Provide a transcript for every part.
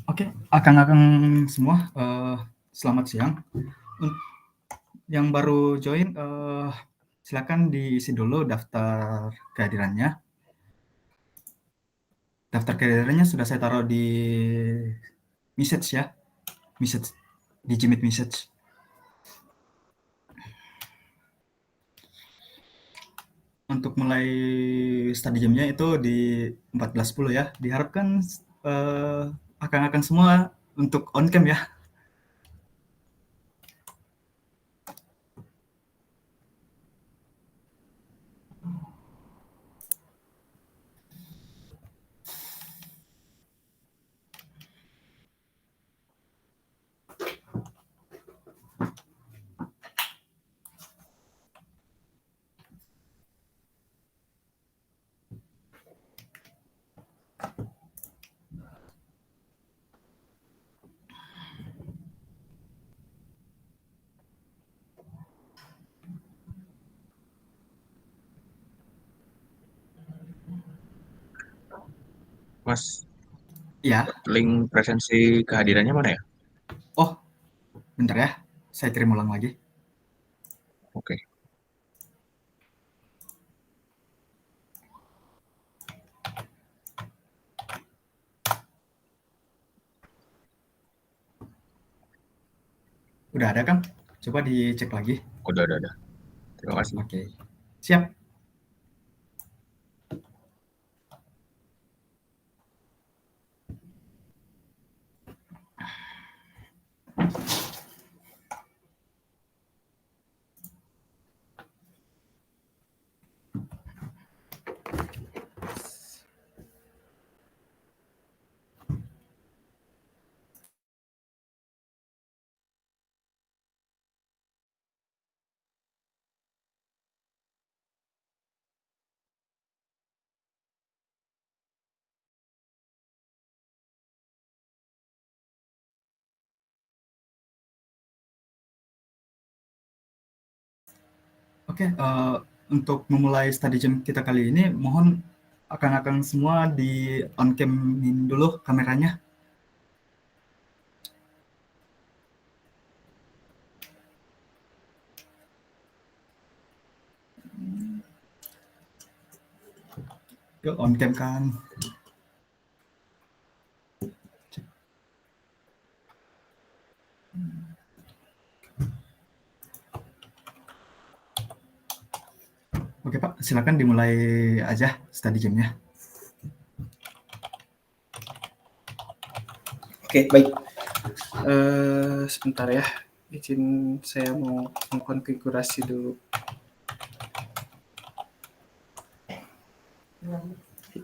Oke, akang-akang semua, selamat siang. Yang baru join, silakan diisi dulu daftar kehadirannya. Daftar kehadirannya sudah saya taruh di message ya, message di Jimit Message. Untuk mulai study jam-nya itu di 14.10 ya. Diharapkan, eee, akang-akang semua untuk on cam ya. Mas, Ya. link presensi kehadirannya mana ya? Oh, bentar ya. Saya kirim ulang lagi. Oke. Udah ada kan? Coba dicek lagi. Udah. Terima kasih. Oke. Siap. Oke, untuk memulai study jam kita kali ini, mohon akan semua di on cam-in dulu kameranya. Yuk, on cam kan. Oke Pak, silakan dimulai aja study jam-nya. Oke, baik. Sebentar ya, izin saya mau mengkonfigurasi dulu. Oke.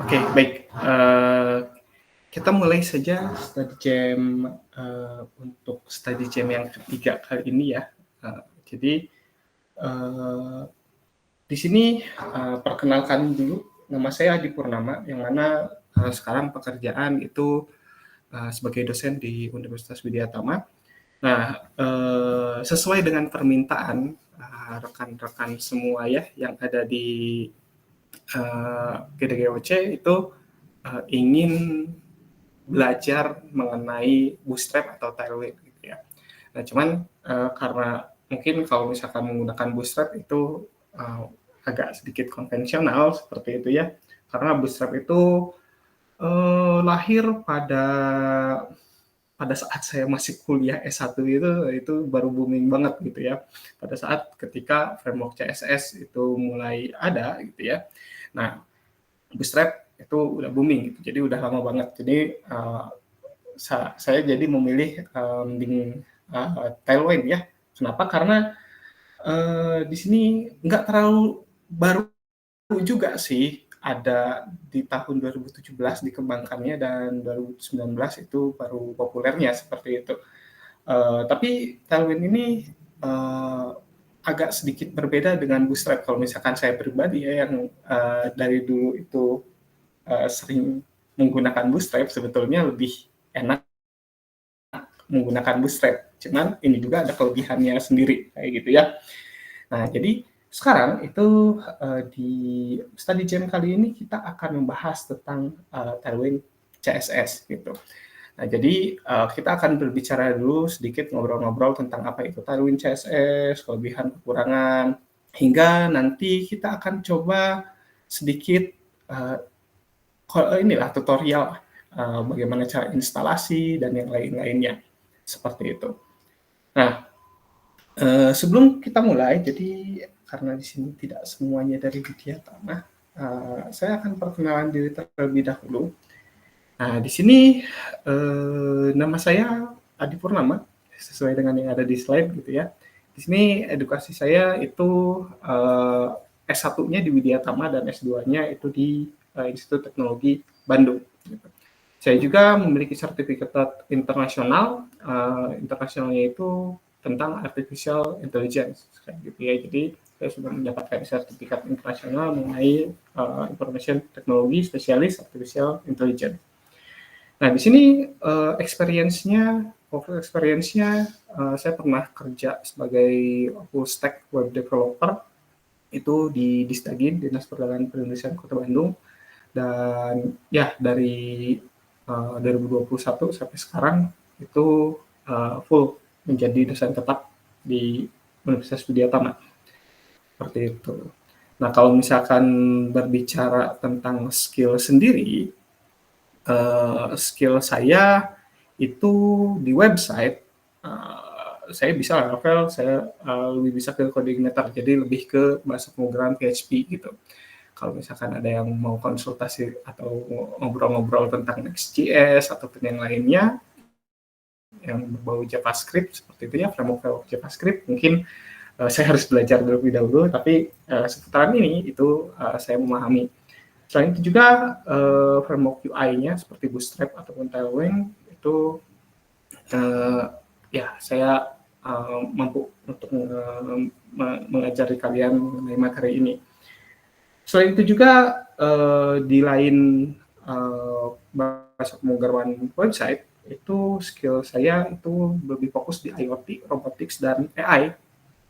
Oke, baik. Kita mulai saja study jam untuk study jam yang ketiga kali ini ya. Jadi di sini perkenalkan dulu, nama saya Adi Purnama, yang mana sekarang pekerjaan itu sebagai dosen di Universitas Widya Tama. Nah, sesuai dengan permintaan rekan-rekan semua ya yang ada di GDGOC itu ingin belajar mengenai bootstrap atau tailwind gitu ya. Nah, cuman karena mungkin kalau misalkan menggunakan bootstrap itu agak sedikit konvensional seperti itu ya. Karena bootstrap itu lahir pada saat saya masih kuliah S1 itu baru booming banget gitu ya. Pada saat ketika framework CSS itu mulai ada gitu ya. Nah, Bootstrap itu udah booming gitu. Jadi udah lama banget. Jadi saya jadi memilih Tailwind ya. Kenapa? Karena di sini nggak terlalu baru juga sih, ada di tahun 2017 dikembangkannya dan 2019 itu baru populernya seperti itu. Tapi Tailwind ini agak sedikit berbeda dengan Bootstrap. Kalau misalkan saya pribadi ya yang dari dulu itu sering menggunakan Bootstrap, sebetulnya lebih enak menggunakan Bootstrap. Cuman ini juga ada kelebihannya sendiri kayak gitu ya. Nah, jadi sekarang itu di study jam kali ini kita akan membahas tentang Tailwind CSS gitu. Nah, jadi kita akan berbicara dulu sedikit ngobrol-ngobrol tentang apa itu Tailwind CSS, kelebihan, kekurangan, hingga nanti kita akan coba sedikit inilah tutorial bagaimana cara instalasi dan yang lain-lainnya seperti itu. Nah, sebelum kita mulai, jadi karena di sini tidak semuanya dari Widya Tama, saya akan perkenalan diri terlebih dahulu. Nah, di sini nama saya Adi Purnama, sesuai dengan yang ada di slide gitu ya. Di sini edukasi saya itu S1-nya di Widya Tama dan S2-nya itu di Institut Teknologi Bandung. Gitu. Saya juga memiliki sertifikat internasional. Internasionalnya itu tentang artificial intelligence, gitu ya. Jadi saya sudah mendapatkan sertifikat internasional mengenai information technology spesialis artificial intelligence. Nah, di sini experience-nya saya pernah kerja sebagai full stack web developer itu di Distagin, Dinas Perdagangan Perindustrian Kota Bandung, dan ya dari 2021 sampai sekarang itu full menjadi dosen tetap di Universitas Widya Tama, seperti itu. Nah, kalau misalkan berbicara tentang skill sendiri, skill saya itu di website, saya bisa Laravel, saya lebih bisa ke coordinator, jadi lebih ke bahasa pemrograman PHP gitu. Kalau misalkan ada yang mau konsultasi atau ngobrol-ngobrol tentang Next.js ataupun yang lainnya, yang berbau JavaScript, seperti itu ya, framework JavaScript, mungkin saya harus belajar terlebih dahulu, tapi seputaran ini itu saya memahami. Selain itu juga framework UI-nya seperti Bootstrap ataupun Tailwind itu ya saya mampu untuk mengajari kalian mengenai materi ini. Selain itu juga di lain bahasa pemrograman website itu skill saya itu lebih fokus di IoT, robotics dan AI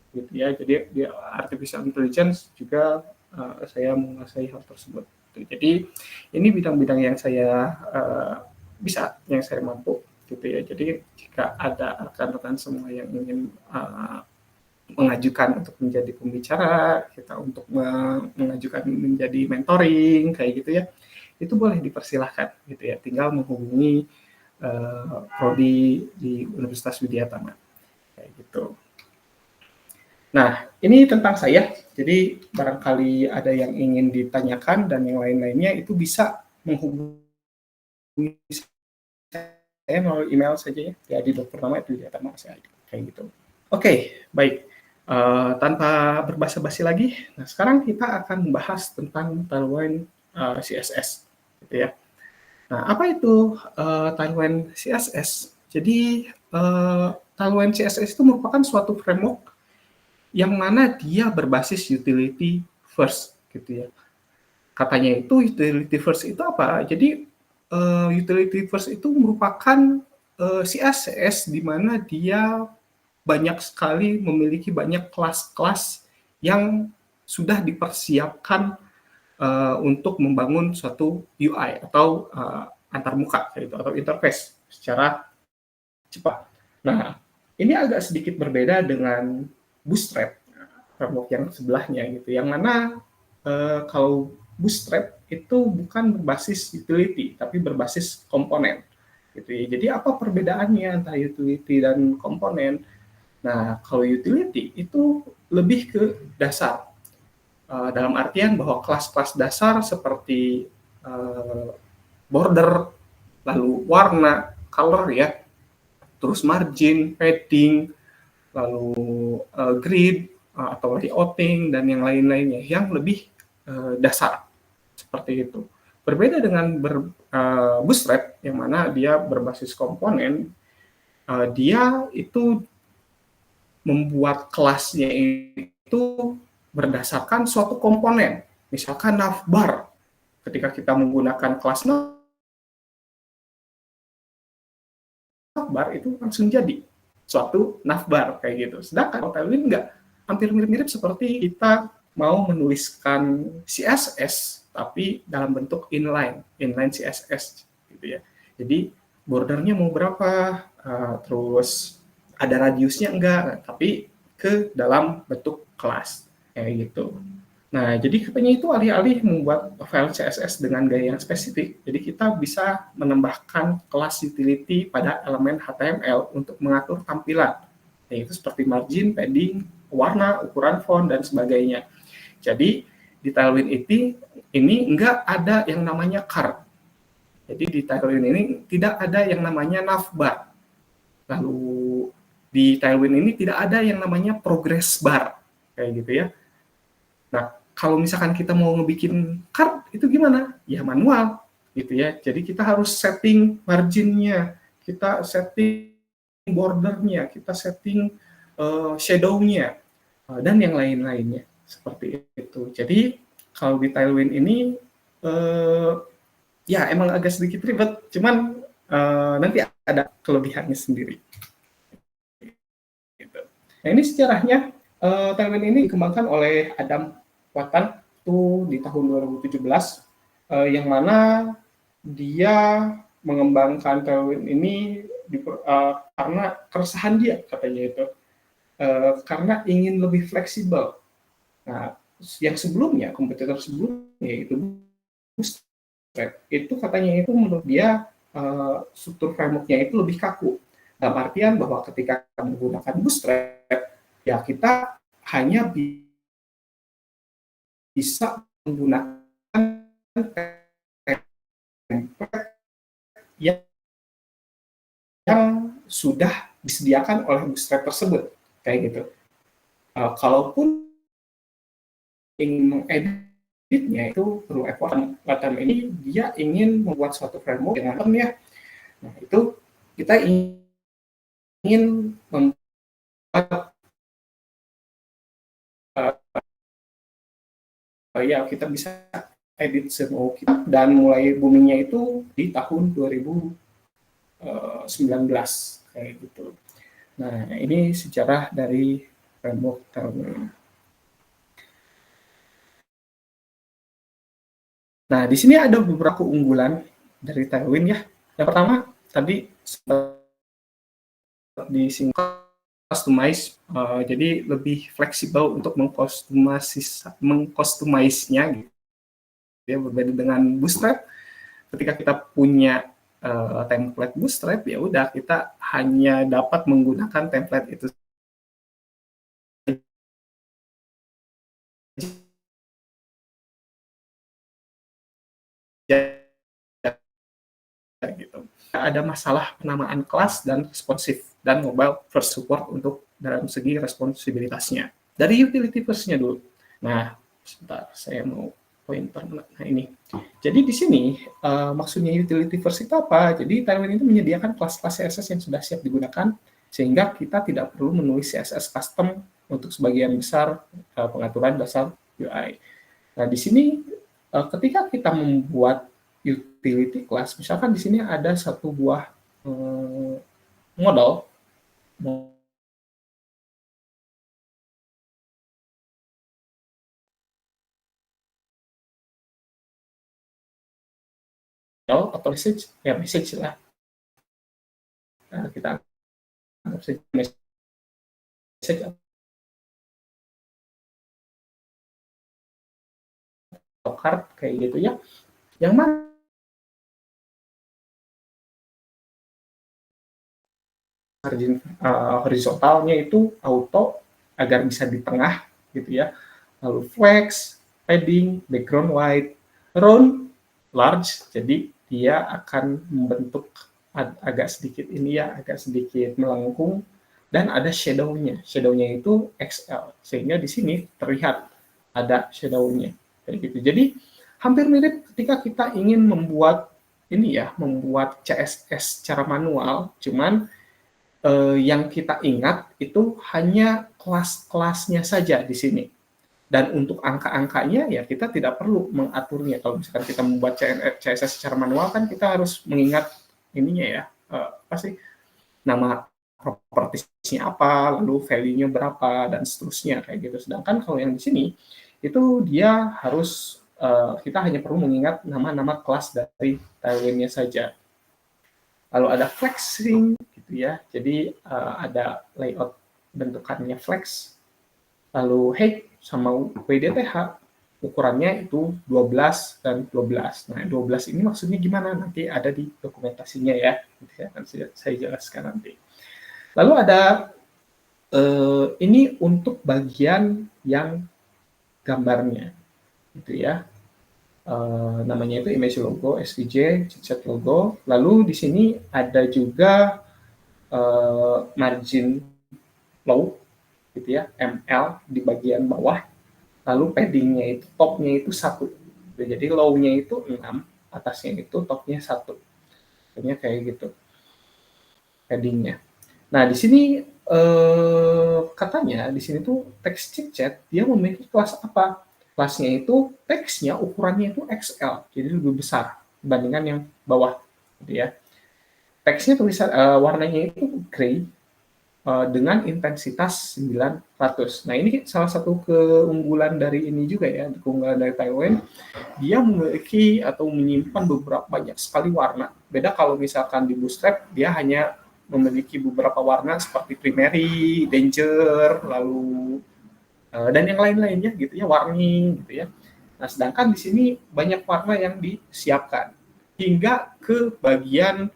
gitu ya. Jadi di artificial intelligence juga saya menguasai hal tersebut. Jadi ini bidang-bidang yang saya bisa, yang saya mampu gitu ya. Jadi jika ada rekan-rekan semua yang ingin mengajukan untuk menjadi pembicara, kita untuk mengajukan menjadi mentoring kayak gitu ya, itu boleh dipersilahkan gitu ya. Tinggal menghubungi prodi di Universitas Widya Tama kayak gitu. Nah, ini tentang saya. Jadi barangkali ada yang ingin ditanyakan dan yang lain-lainnya itu bisa menghubungi saya melalui email saja ya di Dr. Nama itu Widya Tama kayak gitu. Oke, baik. Tanpa berbasa-basi lagi, nah sekarang kita akan membahas tentang Tailwind CSS, gitu ya. Nah, apa itu Tailwind CSS? Jadi Tailwind CSS itu merupakan suatu framework yang mana dia berbasis utility first, gitu ya. Katanya itu utility first itu apa? Jadi utility first itu merupakan CSS di mana dia banyak sekali memiliki banyak kelas-kelas yang sudah dipersiapkan untuk membangun suatu UI atau antarmuka gitu, atau interface secara cepat. Nah, ini agak sedikit berbeda dengan Bootstrap, framework yang sebelahnya gitu, yang mana kalau Bootstrap itu bukan berbasis utility, tapi berbasis komponen. Gitu ya. Jadi apa perbedaannya antara utility dan komponen? Nah, kalau utility itu lebih ke dasar, dalam artian bahwa kelas-kelas dasar seperti border, lalu warna, color ya, terus margin, padding, lalu grid, atau layouting, dan yang lain-lainnya yang lebih dasar, seperti itu. Berbeda dengan Bootstrap, yang mana dia berbasis komponen, dia itu membuat kelasnya itu berdasarkan suatu komponen. Misalkan navbar, ketika kita menggunakan kelas navbar itu langsung jadi suatu navbar kayak gitu. Sedangkan Tailwind enggak, hampir mirip-mirip seperti kita mau menuliskan CSS tapi dalam bentuk inline CSS gitu ya. Jadi bordernya mau berapa, terus ada radiusnya enggak, tapi ke dalam bentuk kelas kayak gitu. Nah, jadi katanya itu alih-alih membuat file CSS dengan gaya yang spesifik, jadi kita bisa menambahkan kelas utility pada elemen HTML untuk mengatur tampilan, yaitu seperti margin, padding, warna, ukuran font, dan sebagainya. Jadi di Tailwind ini enggak ada yang namanya card. Jadi di Tailwind ini tidak ada yang namanya navbar. Lalu di Tailwind ini tidak ada yang namanya progress bar kayak gitu ya. Nah, kalau misalkan kita mau ngebikin card itu gimana? Ya manual gitu ya. Jadi kita harus setting marginnya, kita setting bordernya, kita setting shadow-nya, dan yang lain-lainnya seperti itu. Jadi kalau di Tailwind ini ya emang agak sedikit ribet, cuman nanti ada kelebihannya sendiri. Gitu. Nah ini sejarahnya, Tailwind ini dikembangkan oleh Adam Watan itu di tahun 2017, yang mana dia mengembangkan Tailwind ini karena keresahan dia katanya itu, karena ingin lebih fleksibel. Nah, yang sebelumnya, kompetitor sebelumnya itu Bootstrap, itu katanya itu menurut dia struktur framework-nya itu lebih kaku. Dalam artian bahwa ketika menggunakan Bootstrap, ya kita hanya bisa menggunakan template yang sudah disediakan oleh Bootstrap tersebut, kayak gitu. Kalaupun ingin mengeditnya itu perlu effort. Latam ini dia ingin membuat suatu framework dengan ya. Nah itu kita ingin membuat ya kita bisa edit semua kita, dan mulai boomingnya itu di tahun 2019 kayak gitu. Nah ini sejarah dari framework Tailwind. Nah, di sini ada beberapa keunggulan dari Tailwind ya. Yang pertama, tadi disingkat customize, jadi lebih fleksibel untuk mengcustomize-nya gitu. Ya, berbeda dengan Bootstrap, ketika kita punya template Bootstrap, ya udah kita hanya dapat menggunakan template itu. Gitu. Ada masalah penamaan kelas dan responsif dan mobile first support untuk dalam segi responsibilitasnya. Dari utility first-nya dulu. Nah, sebentar saya mau pointer. Nah ini. Jadi di sini maksudnya utility first itu apa? Jadi Tailwind itu menyediakan kelas-kelas CSS yang sudah siap digunakan sehingga kita tidak perlu menulis CSS custom untuk sebagian besar pengaturan dasar UI. Nah, di sini ketika kita membuat utility class, misalkan di sini ada satu buah modal atau message, ya message lah. Nah, kita anggap saja message atau card kayak gitu ya. Yang mana margin horizontalnya itu auto agar bisa di tengah gitu ya. Lalu flex, padding, background white, round, large, jadi dia akan membentuk agak sedikit ini ya, agak sedikit melengkung, dan ada shadow-nya. Shadow-nya itu XL, sehingga di sini terlihat ada shadow-nya. Kayak gitu. Jadi hampir mirip ketika kita ingin membuat ini ya, membuat CSS secara manual, cuman yang kita ingat itu hanya kelas-kelasnya saja di sini. Dan untuk angka-angkanya ya kita tidak perlu mengaturnya. Kalau misalkan kita membuat CSS secara manual kan kita harus mengingat ininya ya, apa sih, nama propertiesnya apa, lalu value-nya berapa, dan seterusnya kayak gitu. Sedangkan kalau yang di sini itu dia harus kita hanya perlu mengingat nama-nama kelas dari Tailwind-nya saja. Lalu ada flexing gitu ya. Jadi ada layout bentukannya flex. Lalu height sama WDTH ukurannya itu 12 dan 12. Nah, 12 ini maksudnya gimana? Nanti ada di dokumentasinya ya. Nanti saya jelaskan nanti. Lalu ada ini untuk bagian yang gambarnya gitu ya. Namanya itu image logo, SVJ, chipset logo. Lalu di sini ada juga margin low gitu ya, ML di bagian bawah, lalu paddingnya itu topnya itu 1. Jadi low-nya itu 6, atasnya itu topnya 1. Contohnya kayak gitu paddingnya. Nah di sini katanya di sini tuh text chipset dia memiliki kelas apa? Kelasnya itu teksnya ukurannya itu XL, jadi lebih besar dibandingkan yang bawah, gitu ya. Teksnya tulisan warnanya itu gray dengan intensitas 900. Nah ini salah satu keunggulan dari ini juga ya, keunggulan dari Tailwind, dia memiliki atau menyimpan beberapa banyak sekali warna. Beda kalau misalkan di Bootstrap dia hanya memiliki beberapa warna seperti primary, danger, lalu dan yang lain-lainnya gitu ya, warning gitu ya. Nah, sedangkan di sini banyak warna yang disiapkan hingga ke bagian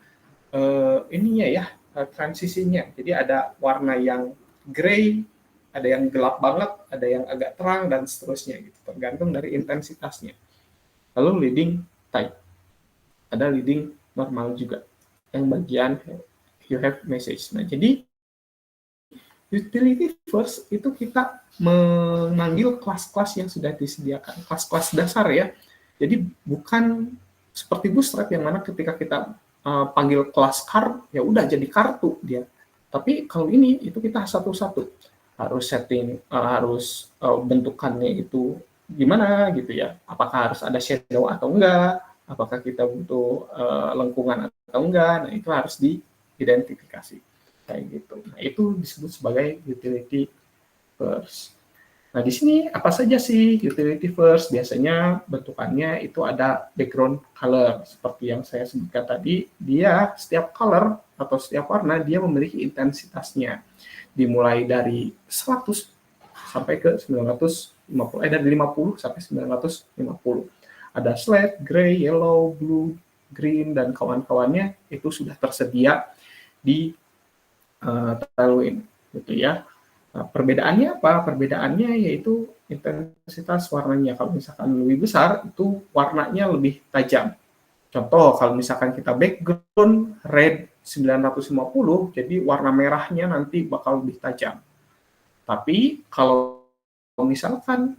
ininya ya, transisinya. Jadi ada warna yang gray, ada yang gelap banget, ada yang agak terang dan seterusnya gitu, tergantung dari intensitasnya. Lalu leading type, ada leading normal juga, yang bagian you have message. Nah, jadi utility first itu kita memanggil kelas-kelas yang sudah disediakan, kelas-kelas dasar ya. Jadi bukan seperti Bootstrap yang mana ketika kita panggil kelas card, ya udah jadi kartu dia. Tapi kalau ini itu kita satu-satu harus setting, harus bentukannya itu gimana gitu ya. Apakah harus ada shadow atau enggak? Apakah kita butuh lengkungan atau enggak? Nah itu harus diidentifikasi kayak gitu. Nah itu disebut sebagai utility first. Nah di sini apa saja sih utility first? Biasanya bentukannya itu ada background color seperti yang saya sebutkan tadi. Dia setiap color atau setiap warna dia memiliki intensitasnya. Dimulai dari 100 sampai ke 950, dari 50 sampai 950. Ada slate, gray, yellow, blue, green dan kawan-kawannya itu sudah tersedia di Tailwind gitu ya. Nah, perbedaannya apa? Perbedaannya yaitu intensitas warnanya. Kalau misalkan lebih besar, itu warnanya lebih tajam. Contoh, kalau misalkan kita background red 950, jadi warna merahnya nanti bakal lebih tajam. Tapi kalau misalkan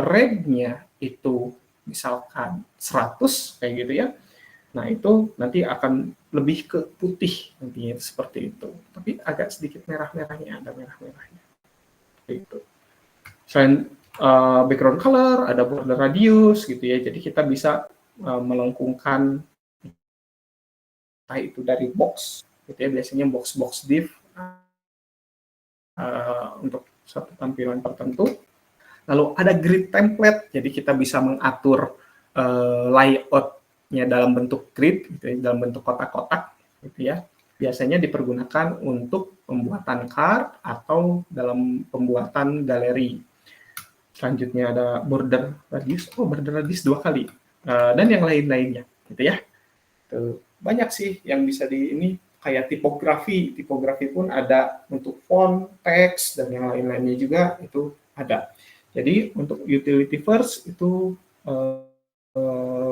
red-nya itu misalkan 100, kayak gitu ya, nah itu nanti akan lebih ke putih nantinya seperti itu. Tapi agak sedikit merah-merahnya, ada merah-merahnya. Itu. Selain background color, ada border radius gitu ya. Jadi kita bisa melengkungkan entah itu dari box gitu ya. Biasanya box div untuk satu tampilan tertentu. Lalu ada grid template, jadi kita bisa mengatur layout-nya dalam bentuk grid, gitu ya, dalam bentuk kotak-kotak, gitu ya. Biasanya dipergunakan untuk pembuatan card atau dalam pembuatan galeri. Selanjutnya ada border radius, border radius 2 kali, dan yang lain-lainnya, gitu ya. Tuh, banyak sih yang bisa di ini, kayak tipografi pun ada untuk font, teks, dan yang lain-lainnya juga itu ada. Jadi untuk utility first itu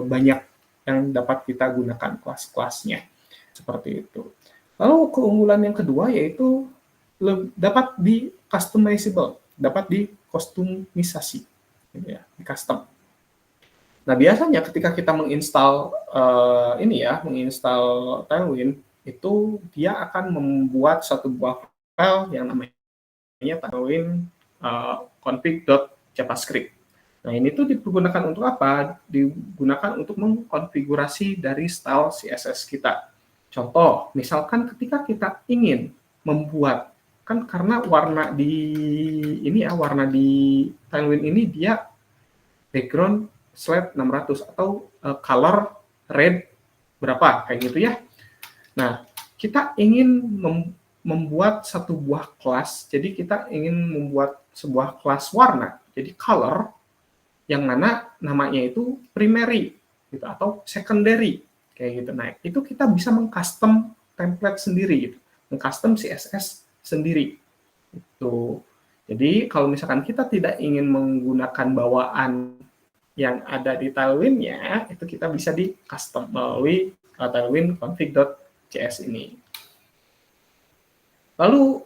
banyak yang dapat kita gunakan kelas-kelasnya seperti itu. Lalu keunggulan yang kedua yaitu dapat di customizable, dapat di kostumisasi, gitu ya, di custom. Nah biasanya ketika kita menginstal menginstal Tailwind itu dia akan membuat satu buah file yang namanya Tailwind config.javascript. Nah, ini tuh digunakan untuk apa? Digunakan untuk mengkonfigurasi dari style CSS kita. Contoh, misalkan ketika kita ingin membuat, kan karena warna di Tailwind ini dia background slate 600 atau color red berapa, kayak gitu ya. Nah, kita ingin membuat satu buah kelas, jadi kita ingin membuat sebuah kelas warna, jadi color, yang mana namanya itu primary gitu atau secondary kayak gitu. Nah, itu kita bisa mengcustom template sendiri gitu, mengcustom CSS sendiri. Itu. Jadi kalau misalkan kita tidak ingin menggunakan bawaan yang ada di Tailwind-nya, itu kita bisa di custom melalui Tailwind config.js ini. Lalu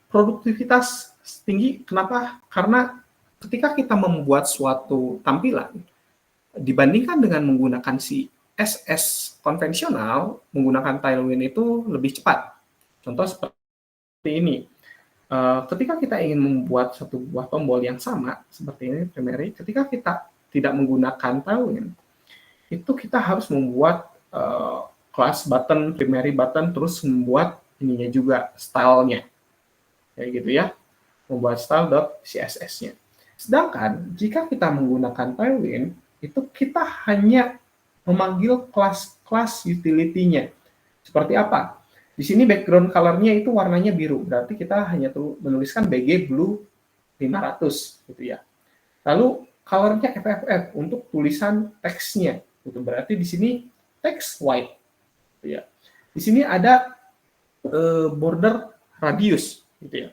produktivitas tinggi. Kenapa? Karena ketika kita membuat suatu tampilan, dibandingkan dengan menggunakan CSS konvensional, menggunakan Tailwind itu lebih cepat. Contoh seperti ini. Ketika kita ingin membuat satu buah tombol yang sama, seperti ini, primary, ketika kita tidak menggunakan Tailwind, itu kita harus membuat class button, primary button, terus membuat ininya juga, style-nya. Kayak gitu ya, membuat style.css-nya. Sedangkan jika kita menggunakan Tailwind, itu kita hanya memanggil kelas utility-nya. Seperti apa? Di sini background color-nya itu warnanya biru, berarti kita hanya menuliskan BG blue 500 gitu ya. Lalu color-nya FFF untuk tulisan teksnya, gitu. Berarti di sini text white, gitu ya. Di sini ada border radius, gitu ya.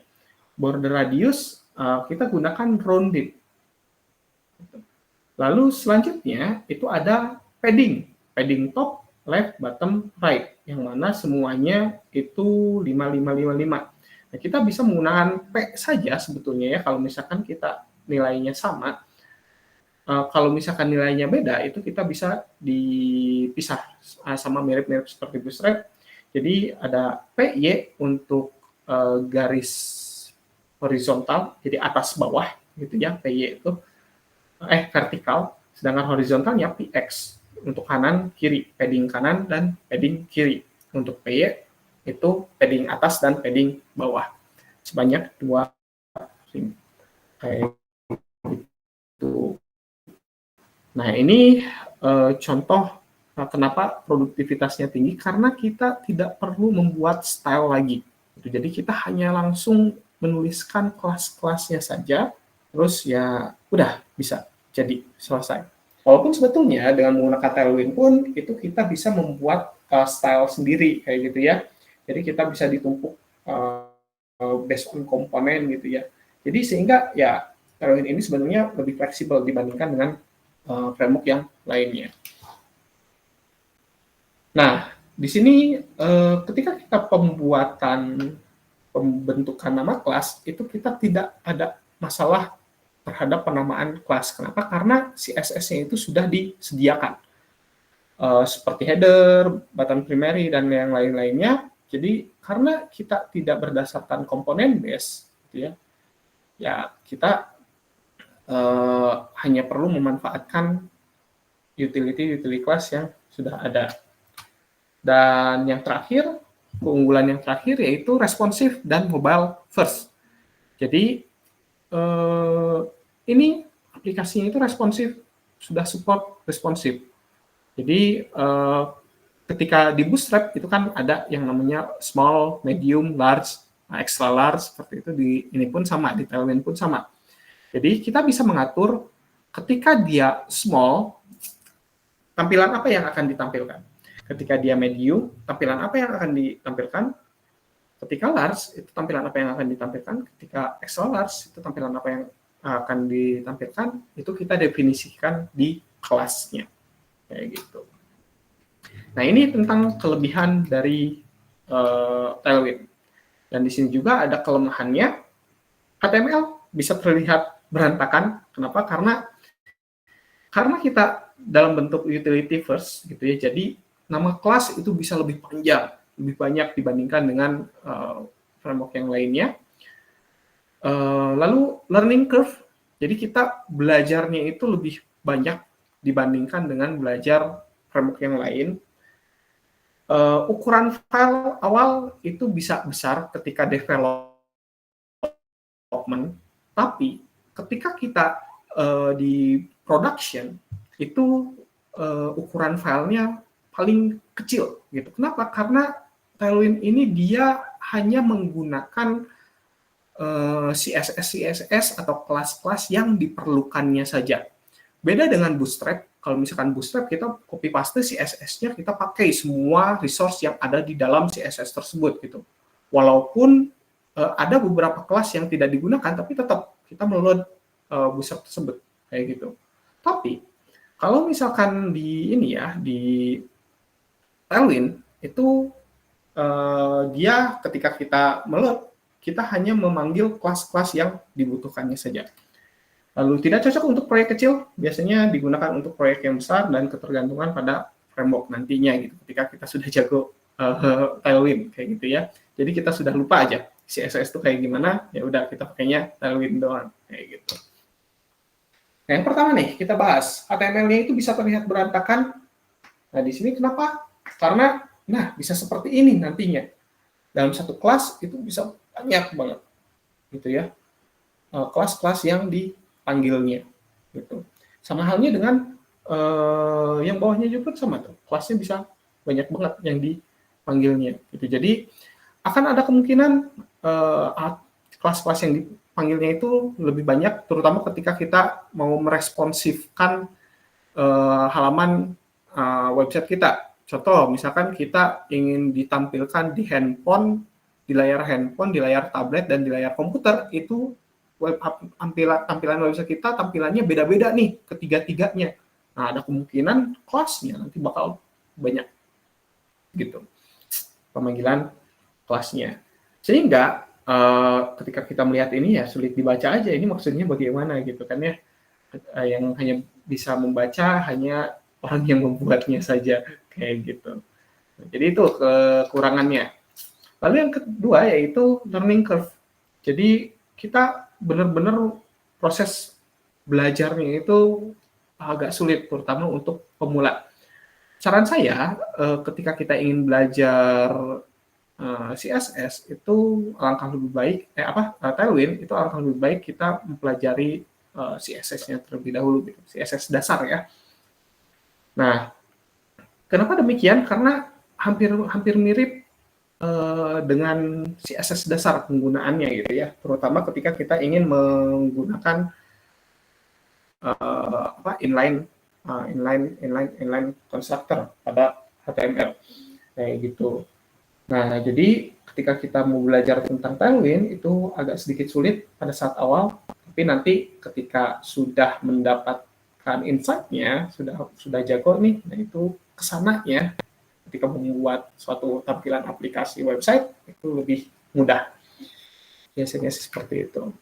Border radius kita gunakan rounded. Lalu selanjutnya itu ada padding top, left, bottom, right, yang mana semuanya itu 5555. Nah, kita bisa menggunakan P saja sebetulnya ya, kalau misalkan kita nilainya sama. Kalau misalkan nilainya beda, itu kita bisa dipisah sama mirip-mirip seperti Bootstrap. Jadi ada PY untuk garis horizontal, jadi atas bawah gitu ya, PY itu vertikal, sedangkan horizontalnya PX untuk kanan kiri, padding kanan dan padding kiri. Untuk PY itu padding atas dan padding bawah, sebanyak 2 kayak gitu. Nah, ini contoh kenapa produktivitasnya tinggi, karena kita tidak perlu membuat style lagi. Jadi kita hanya langsung menuliskan kelas-kelasnya saja, terus ya udah bisa jadi selesai. Walaupun sebetulnya dengan menggunakan Tailwind pun itu kita bisa membuat style sendiri kayak gitu ya. Jadi kita bisa ditumpuk based on komponen gitu ya. Jadi sehingga ya Tailwind ini sebenarnya lebih fleksibel dibandingkan dengan framework yang lainnya. Nah, di sini ketika kita pembentukan nama kelas, itu kita tidak ada masalah terhadap penamaan kelas. Kenapa? Karena CSS-nya itu sudah disediakan. Seperti header, button primary, dan yang lain-lainnya. Jadi, karena kita tidak berdasarkan komponen base, gitu ya kita hanya perlu memanfaatkan utility class yang sudah ada. Dan yang terakhir, keunggulan yang terakhir yaitu responsive dan mobile first. Jadi ini aplikasinya itu responsif, sudah support responsif. Jadi ketika di Bootstrap itu kan ada yang namanya small, medium, large, extra large, seperti itu. Ini pun sama, di Tailwind pun sama. Jadi kita bisa mengatur ketika dia small, tampilan apa yang akan ditampilkan. Ketika dia medium, tampilan apa yang akan ditampilkan. Ketika large, itu tampilan apa yang akan ditampilkan. Ketika extra large, itu tampilan apa yang akan ditampilkan. Itu kita definisikan di kelasnya. Kayak gitu. Nah, ini tentang kelebihan dari Tailwind. Dan di sini juga ada kelemahannya. HTML bisa terlihat berantakan. Kenapa? Karena kita dalam bentuk utility first, gitu ya. Jadi nama kelas itu bisa lebih panjang, lebih banyak dibandingkan dengan framework yang lainnya. Lalu learning curve, jadi kita belajarnya itu lebih banyak dibandingkan dengan belajar framework yang lain. Ukuran file awal itu bisa besar ketika development, tapi ketika kita di production itu ukuran filenya paling kecil gitu. Kenapa? Karena Tailwind ini dia hanya menggunakan CSS atau kelas-kelas yang diperlukannya saja. Beda dengan Bootstrap, kalau misalkan Bootstrap kita copy paste CSS-nya, kita pakai semua resource yang ada di dalam CSS tersebut gitu. Walaupun ada beberapa kelas yang tidak digunakan, tapi tetap kita meload Bootstrap tersebut kayak gitu. Tapi kalau misalkan di Tailwind itu dia ketika kita meload, kita hanya memanggil kelas-kelas yang dibutuhkannya saja. Lalu tidak cocok untuk proyek kecil, biasanya digunakan untuk proyek yang besar dan ketergantungan pada framework nantinya gitu. Ketika kita sudah jago Tailwind kayak gitu ya. Jadi kita sudah lupa aja CSS itu kayak gimana, ya udah kita pakainya Tailwind doang kayak gitu. Nah, yang pertama nih kita bahas HTML-nya itu bisa terlihat berantakan. Nah, di sini kenapa? Karena bisa seperti ini nantinya. Dalam satu kelas itu bisa banyak banget gitu ya. Kelas-kelas yang dipanggilnya gitu. Sama halnya dengan yang bawahnya juga sama tuh. Kelasnya bisa banyak banget yang dipanggilnya gitu. Jadi akan ada kemungkinan kelas-kelas yang dipanggilnya itu lebih banyak, terutama ketika kita mau meresponsifkan halaman website kita. Contoh, misalkan kita ingin ditampilkan di handphone, di layar handphone, di layar tablet, dan di layar komputer, itu tampilan website kita tampilannya beda-beda nih ketiga-tiganya. Nah, ada kemungkinan kelasnya nanti bakal banyak gitu pemanggilan kelasnya. Sehingga ketika kita melihat ini ya sulit dibaca aja ini maksudnya bagaimana gitu kan ya. Yang hanya bisa membaca hanya orang yang membuatnya saja kayak gitu. Jadi itu kekurangannya. Lalu yang kedua yaitu learning curve. Jadi kita benar-benar proses belajarnya itu agak sulit, terutama untuk pemula. Saran saya, ketika kita ingin belajar CSS itu alangkah lebih baik, Tailwind itu alangkah lebih baik kita mempelajari CSS-nya terlebih dahulu, gitu. CSS dasar ya. Nah, kenapa demikian? Karena hampir mirip dengan CSS dasar penggunaannya gitu ya, terutama ketika kita ingin menggunakan inline constructor pada HTML kayak gitu. Nah, jadi ketika kita mau belajar tentang Tailwind itu agak sedikit sulit pada saat awal, tapi nanti ketika sudah mendapatkan insight-nya, sudah jago nih, nah itu kesananya ketika membuat suatu tampilan aplikasi website itu lebih mudah. Biasanya seperti itu.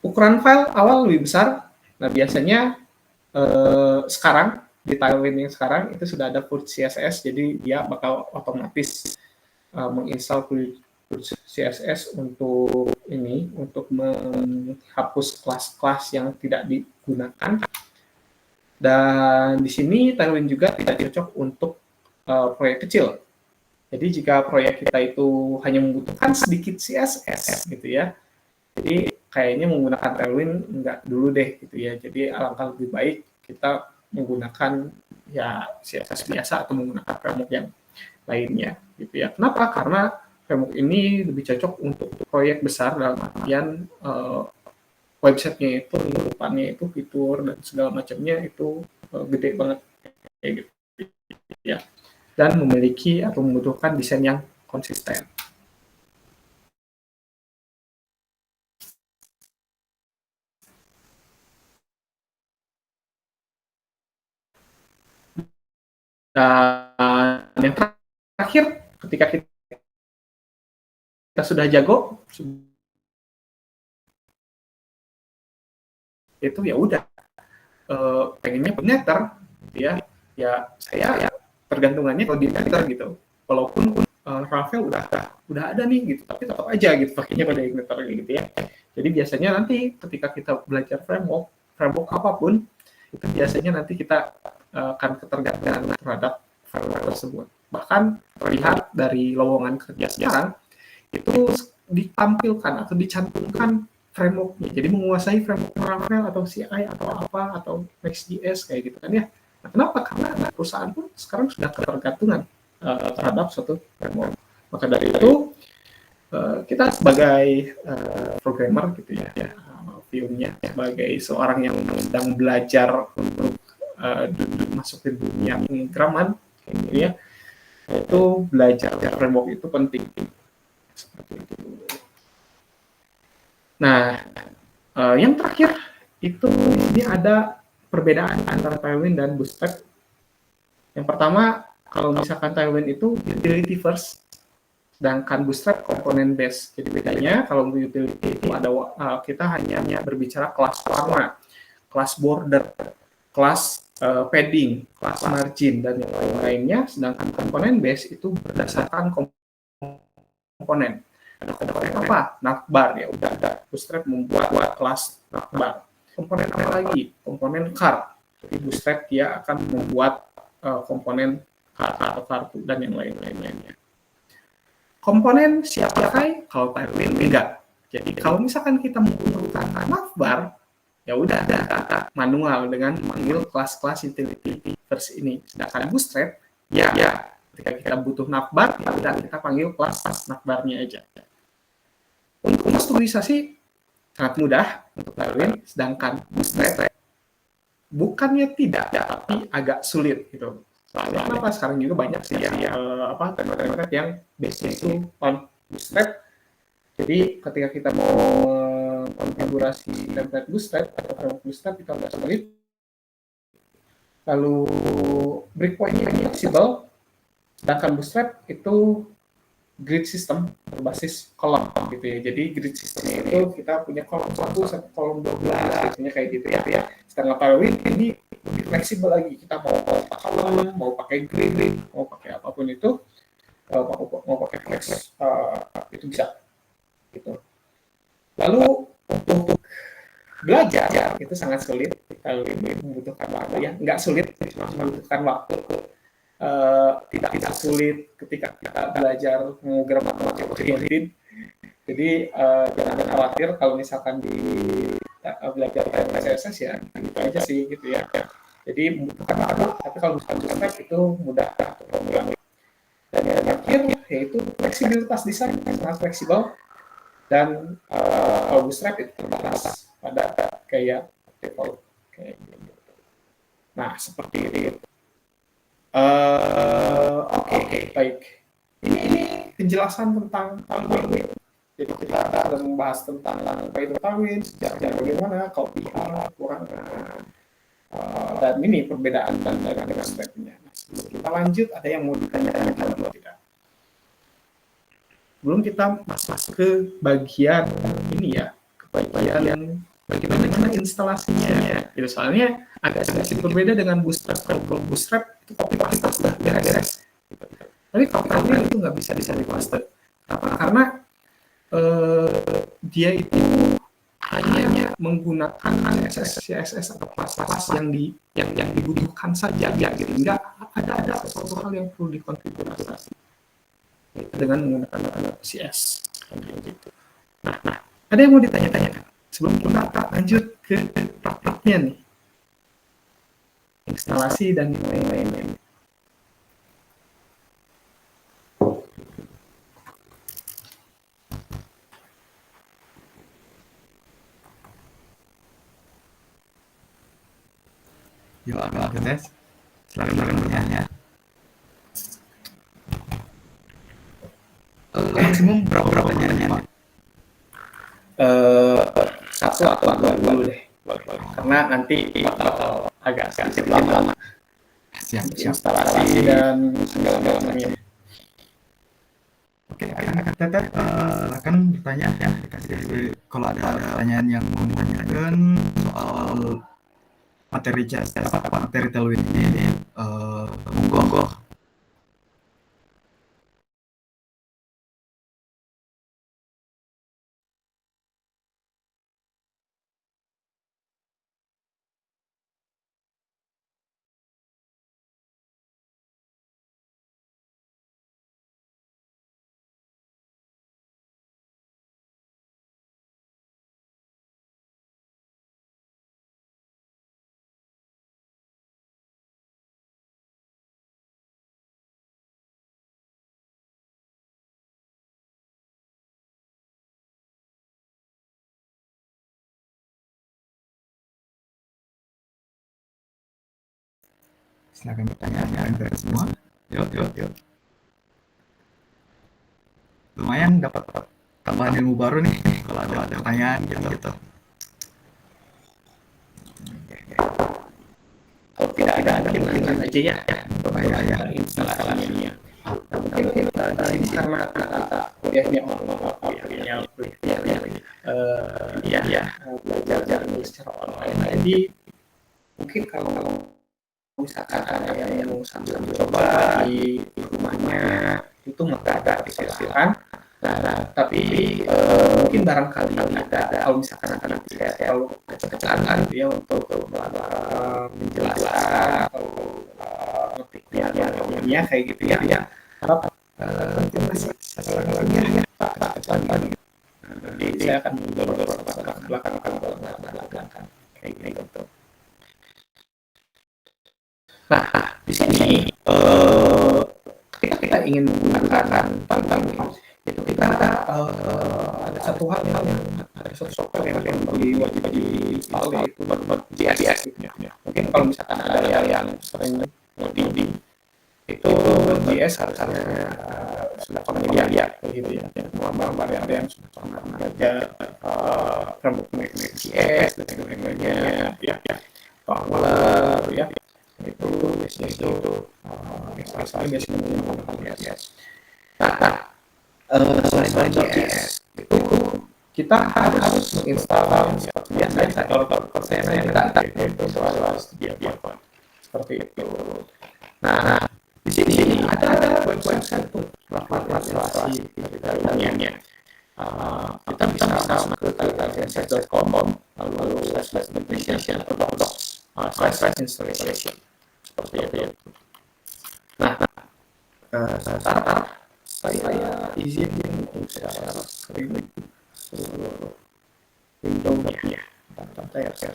Ukuran file awal lebih besar. Nah, biasanya sekarang di Tailwind yang sekarang itu sudah ada Purge CSS, jadi dia bakal otomatis menginstal Purge CSS untuk menghapus kelas-kelas yang tidak digunakan. Dan di sini Tailwind juga tidak cocok untuk proyek kecil. Jadi jika proyek kita itu hanya membutuhkan sedikit CSS gitu ya, jadi kayaknya menggunakan Tailwind enggak dulu deh gitu ya. Jadi alangkah lebih baik kita menggunakan ya CSS biasa atau menggunakan framework yang lainnya gitu ya. Kenapa? Karena framework ini lebih cocok untuk proyek besar dalam artian website-nya itu, depannya itu fitur dan segala macamnya itu gede banget kayak gitu ya. Dan memiliki atau membutuhkan desain yang konsisten. Dan yang terakhir, ketika kita sudah jago, itu ya udah pengennya peneter, ya saya tergantungannya kalau di Igniter gitu. Walaupun Ravel udah ada nih gitu, tapi tetap aja gitu pakainya pada Igniter gitu ya. Jadi biasanya nanti ketika kita belajar framework apapun, itu biasanya nanti kita akan ketergantungan terhadap framework tersebut. Bahkan terlihat dari lowongan kerja sekarang itu ditampilkan atau dicantumkan framework-nya. Jadi menguasai framework Ravel atau CI atau apa atau Next.js kayak gitu kan ya. Nah, kenapa? Karena perusahaan pun sekarang sudah ketergantungan terhadap suatu framework. Maka dari itu kita sebagai programmer gitu ya, view-nya sebagai seorang yang sedang belajar untuk masuk ke dunia pemrograman gitu ya, itu belajar framework itu penting seperti itu. Nah, yang terakhir itu ini ada perbedaan antara Tailwind dan Bootstrap. Yang pertama, Kalau misalkan Tailwind itu utility first, sedangkan Bootstrap komponen base. Jadi bedanya kalau utility itu ada kita hanya berbicara kelas warna, kelas border, kelas padding, kelas margin, dan yang lain-lainnya. Sedangkan komponen base itu berdasarkan komponen. Komponen apa? Navbar, ya udah ada. Bootstrap membuat kelas navbar. Komponen apa lagi? Komponen car. Jadi Bootstrap dia akan membuat komponen car atau kartu dan yang lainnya. Komponen siap pakai, kalau Tailwind enggak. Jadi kalau misalkan kita menggunakan navbar, ya udah ada manual dengan memanggil kelas-kelas utility first ini. Sedangkan Bootstrap, ya ketika kita butuh navbar, ya udah kita panggil kelas navbarnya aja. Untuk konstruisasi sangat mudah untuk Tailwind, sedangkan Bootstrap bukannya tidak, tapi agak sulit gitu. Soalnya kenapa sekarang juga banyak sih template yang base itu on Bootstrap. Jadi ketika kita mau konfigurasi template Bootstrap atau framework Bootstrap kita udah sulit. Lalu breakpoint-nya fleksibel, sedangkan Bootstrap itu grid system berbasis kolom gitu ya. Jadi grid system itu kita punya kolom 1 sampai kolom 12 biasanya kayak gitu ya. Sedangkan Tailwind ini lebih fleksibel lagi. Kita mau pakai kolom, mau pakai grid, mau pakai apapun itu, mau pakai flex itu bisa. Gitu. Lalu untuk belajar itu sangat sulit. Tailwind membutuhkan waktu ya. Nggak sulit, membutuhkan waktu. Tidak sulit ketika kita belajar mengukur matematik oriented. Jadi jangan khawatir kalau misalkan di belajar CSS ya gitu aja sih gitu ya. Jadi membutuhkan waktu, tapi kalau misalkan Bootstrap itu mudah untuk mengulangi. Dan yang terakhir yaitu fleksibilitas desain sangat fleksibel, dan kalau Bootstrap itu terbatas pada kayak default kayak gitu. Nah seperti itu. Oke, baik. Ini penjelasan tentang Tailwind. Jadi kita akan membahas tentang apa itu Tailwind, sejarahnya bagaimana, kelebihan, kekurangan, dan ini perbedaan dengan Bootstrap-nya. Nah, sebelum kita lanjut, ada yang mau ditanyakan atau tidak? Belum kita masuk ke bagian ini ya, ke bagian bagaimana instalasinya. Gitu, soalnya agak sedikit berbeda dengan Bootstrap. Kalau Bootstrap itu copy paste sudah beres. Tapi kalau Tailwind itu nggak bisa di paste. Karena dia itu hanya menggunakan CSS atau kelas-kelas yang dibutuhkan saja, gitu. Nggak ada sesuatu hal yang perlu dikonfigurasi dengan menggunakan CSS. Gitu. Nah, ada yang mau ditanya-tanyakan sebelum kita lanjut ke praktiknya nih, instalasi dan lain-lain. Yuk, tes. Silakan bertanya. Maksimum berapa pertanyaan? Satu atau dua dulu deh, karena nanti bakal agak sedikit lama. Siap. Instalasi dan segala-galanya. Oke, akan Teteh silakan bertanya ya. Kalau ada pertanyaan yang mau ditanyakan soal materi Tailwind ini, monggo. Silakan bertanya dari semua. Yuk. Lumayan dapat tambahan ilmu baru nih kalau ada pertanyaan gitu. Kalau tidak ada aja ya instalasinya. Nah, mungkin di sini karena kita kuliahnya online, belajar secara online. Jadi mungkin kalau misalkan ada yang sambil coba di rumahnya itu nggak ada dipersilakan. Nah, tapi mungkin barangkali ada kalau misalkan ada kalau kecelakaan gitu ya untuk menjelaskan atau ngetiknya kayak gitu ya. Harap terima kasih. Assalamualaikum ya. Jadi saya akan mendorong ke belakang kayak gitu. Nah, di sini ketika kita ingin menggunakan tentang itu kita ada satu hal yang ada satu software yang wajib di-install yaitu buat JS gitu ya. Mungkin kalau misalkan ada yang sering ngoding itu JS harusnya sudah familiar ya gitu ya. Gambar yang sudah pernah belajar rambut JS dan sebagainya ya. Power ya. Itu biasanya menggunakan JS. Nah, selain JS itu kita harus menginstal biasanya kalau persen itu seperti itu. Nah, di sini ada website untuk melakukan instalasi dari dalamnya. Kita bisa masuk ke website.com lalu /installation installation seperti itu. Nah, sekarang saya izin share screen Windows-nya. Saya share.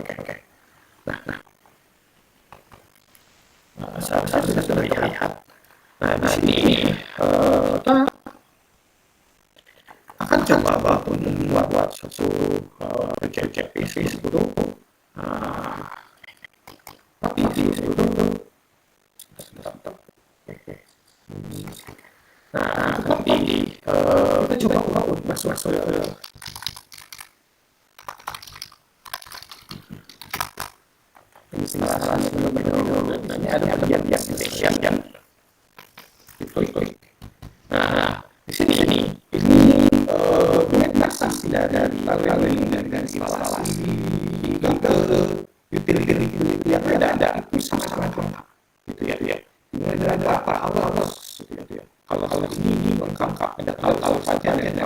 Oke. Nah, saya sudah lihat. Nah, di sini kita akan coba membuat satu project PC itu. Tapi itu nah, nanti kita coba masuk ke instalasannya dulu. Ini ada bagian yang itu. Nah, di sini ini implementasi dari instalasi ke utility yang ada itu sangat lengkap gitu ya. Ini ada beberapa awal gitu ya. Kalau ini lengkap ada hal saja yang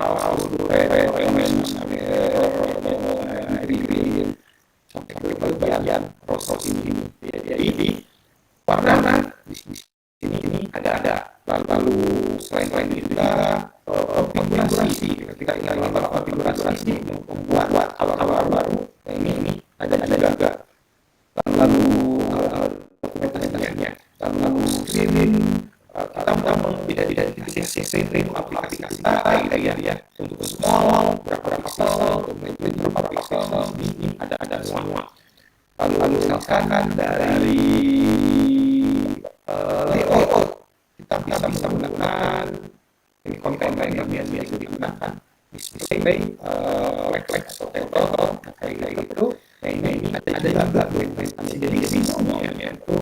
sampai ke bagian proses ini. Jadi warna di sini ada lalu selain itu juga konfigurasi. Ketika ingin melakukan konfigurasi membuat hal-hal baru. Nah, ini ada juga lalu dokumentasinya, lalu screen kita mengidentifikasi screen aplikasi kita ya untuk small berapa pixel, untuk berapa pixel ini ada semua. Lalu misalkan dari layout kita bisa menggunakan ini konten yang biasa digunakan display like atau table kayak gitu. Nah, ini ada juga implementasi dari semuanya itu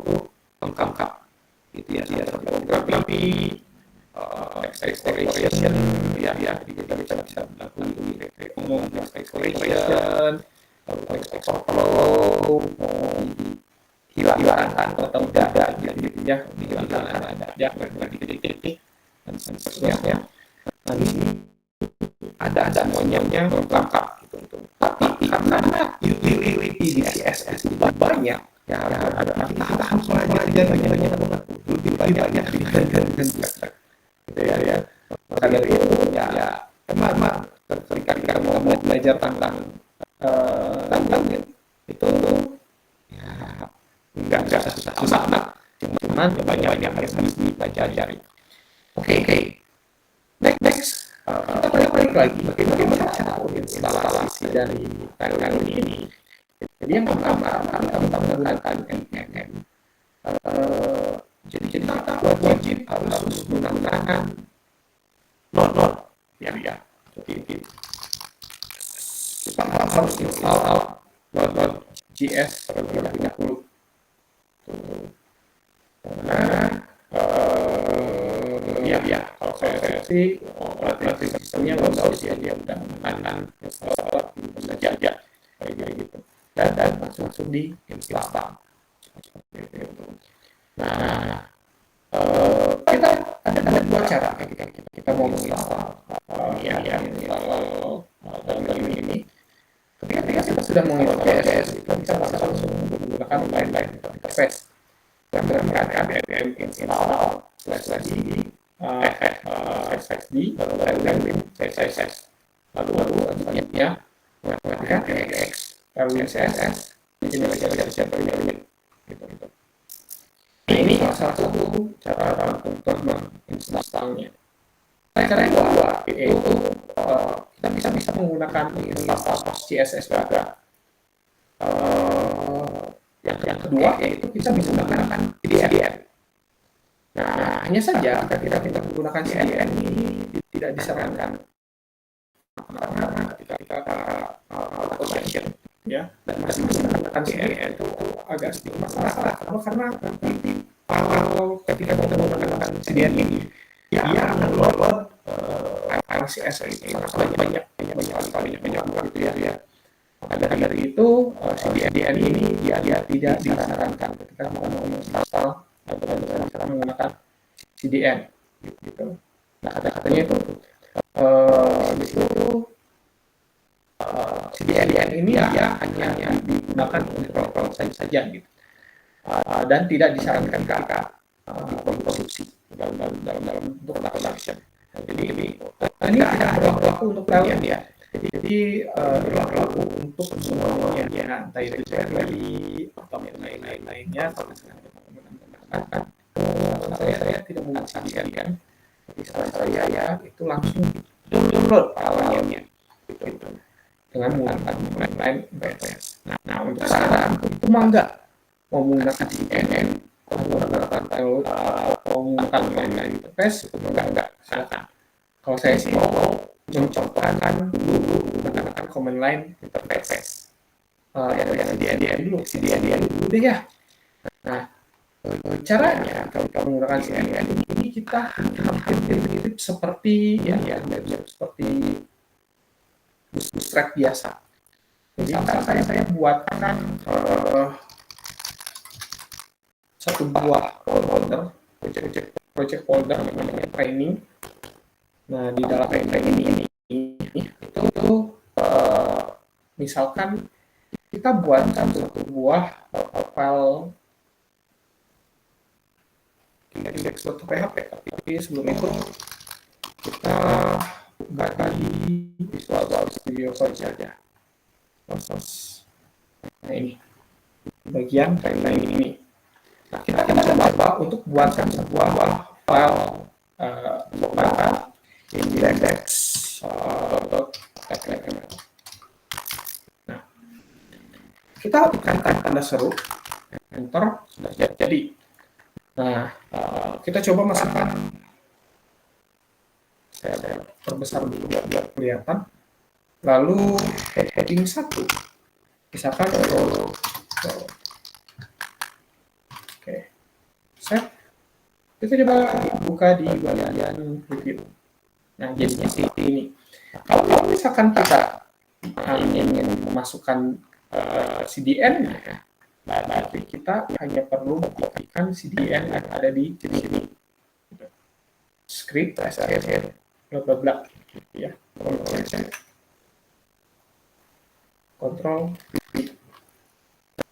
lengkap gitu ya, fotografi exploration ya kita bisa melakukan umum exploration lalu overflow hilangkan atau tidak gitu ya, dihilangkan ada ya titik dan seterusnya. Nah, di sini ada semuanya lengkap gitu. Tapi karena utility di CSS itu banyak ya, ada kita harus belajar banyak lebih banyak dibandingkan gitu ya. Maka dari itu ya emang ketika kita mau belajar tentang itu ya enggak susah amat, cuman banyak yang harus dipelajari. Oke. Next, kita balik lagi bagaimana cara instalasi dari panel ini. Jadi yang pertama kita menggunakan NPM. Jadi kita wajib harus menggunakan Node ya. kita harus install Node.js terlebih dahulu. Karena ya kalau saya sih operating sistemnya nggak usah dia udah menahan saja kayak gitu dan langsung di install. Nah, kita ada dua cara kita mau install dalam ini. Ketika kita sudah menginstall JS, kita bisa langsung menggunakan line interface yang menggunakan install /d lalu CSS lalu selanjutnya menggunakan Nginx lalu CSS ini gitu. Ini salah satu cara untuk menginstalnya. Cara yang kedua yaitu kita bisa menggunakan install CSS juga. Yang kedua yaitu kita bisa menggunakan CDN. Nah, hanya saja ketika kita menggunakan CDN ini tidak disarankan karena ketika kita automation ya dan masih menggunakan CDN itu agak sedikit masalah karena kalau ketika kita menggunakan CDN ini dia akan load CSS ini banyak gitu ya. Maka dari itu CDN ini dia tidak disarankan ketika mau menginstal atau bisa menggunakan CDN gitu. Nah katanya itu di situ CDN ini ya hanya digunakan untuk proses saja gitu dan tidak disarankan kakak diproduksi dalam bentuk production. Jadi ini tidak berlaku untuk kalian ya. Jadi berlaku untuk semuanya ya, entah itu dari atau yang lainnya. Saya tidak menggunakan CDN, tapi saya ya itu langsung download filenya gitu dengan menggunakan line interface. Nah untuk sekarang itu mah enggak mau menggunakan CDN, mau menggunakan line interface itu enggak silakan. Kalau saya sih mau mencobakan dulu menggunakan command line interface yang CDN dulu deh ya. Nah caranya kalau kita menggunakan CDN ini kita hampir mirip seperti seperti Bootstrap biasa. Jadi saya buatkan satu buah folder project folder namanya training. Nah di dalam training ini itu misalkan kita buatkan satu buah file index.php, tapi sebelum itu kita buka di Visual Studio saja. Nah ini bagian training ini. Nah kita akan coba untuk buatkan sebuah file index.html. Nah kita tekan tanda seru, enter, sudah jadi. Nah kita coba masukkan, saya perbesar dulu biar kelihatan. Lalu heading 1 misalkan oke, set. Kita coba buka di bagian review. Nah jadinya seperti ini. Kalau misalkan kita ingin memasukkan CDN, berarti kita hanya perlu mengkopikan CDN yang ada di sini. Script, bla bla bla, ya. Kontrol.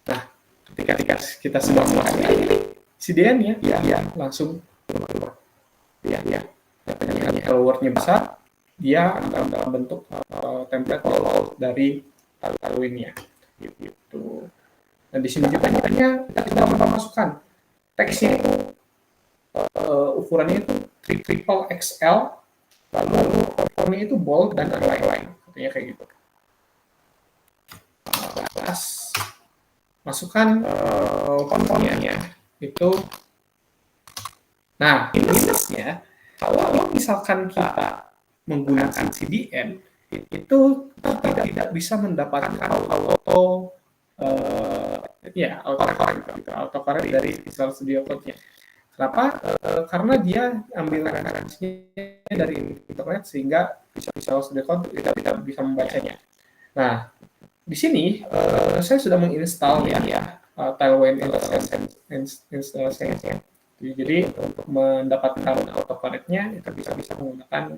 Nah, ketika kita sudah mengalami CDN ya, langsung ya. Kalau wordnya besar, dia dalam bentuk template layout dari lalu ini ya, gitu. Dan di sini juga kita sudah memasukkan teksnya itu ukurannya itu triple XL, lalu fontnya itu bold dan lain-lain, katanya kayak gitu. Masukkan fontnya itu. Nah, ini ya, kalau misalkan kita menggunakan CDN itu tidak bisa mendapatkan auto autocorrect dari Visual Studio Code-nya. Kenapa? Karena dia ambil referensinya dari internet sehingga Visual Studio Code tidak bisa membacanya. Nah, di sini saya sudah menginstal Tailwind installation. Jadi untuk mendapatkan autocorrect-nya kita bisa menggunakan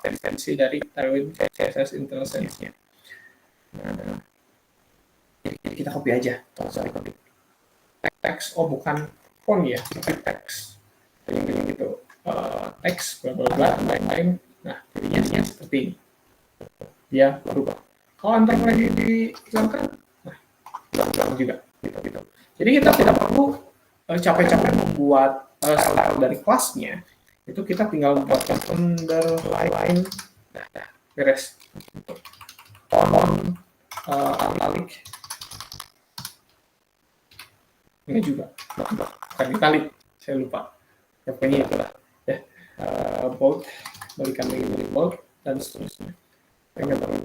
ekstensi dari Tailwind CSS installation-nya. Nah, jadi kita copy aja. Teks, bukan font ya, tapi teks. Jadi gitu, teks, bla bla bla, lain-lain. Nah, jadinya seperti ini. Dia berubah. Kalau antar lagi dihilangkan, nah, hilang juga. Gitu. Jadi kita tidak perlu capek-capek membuat style dari kelasnya. Itu kita tinggal membuatkan underline, beres. Font, italic. Ini juga, bukan italic, saya lupa. Ya, pokoknya itulah. Ya. Bold, balikan lagi dari bold, dan seterusnya.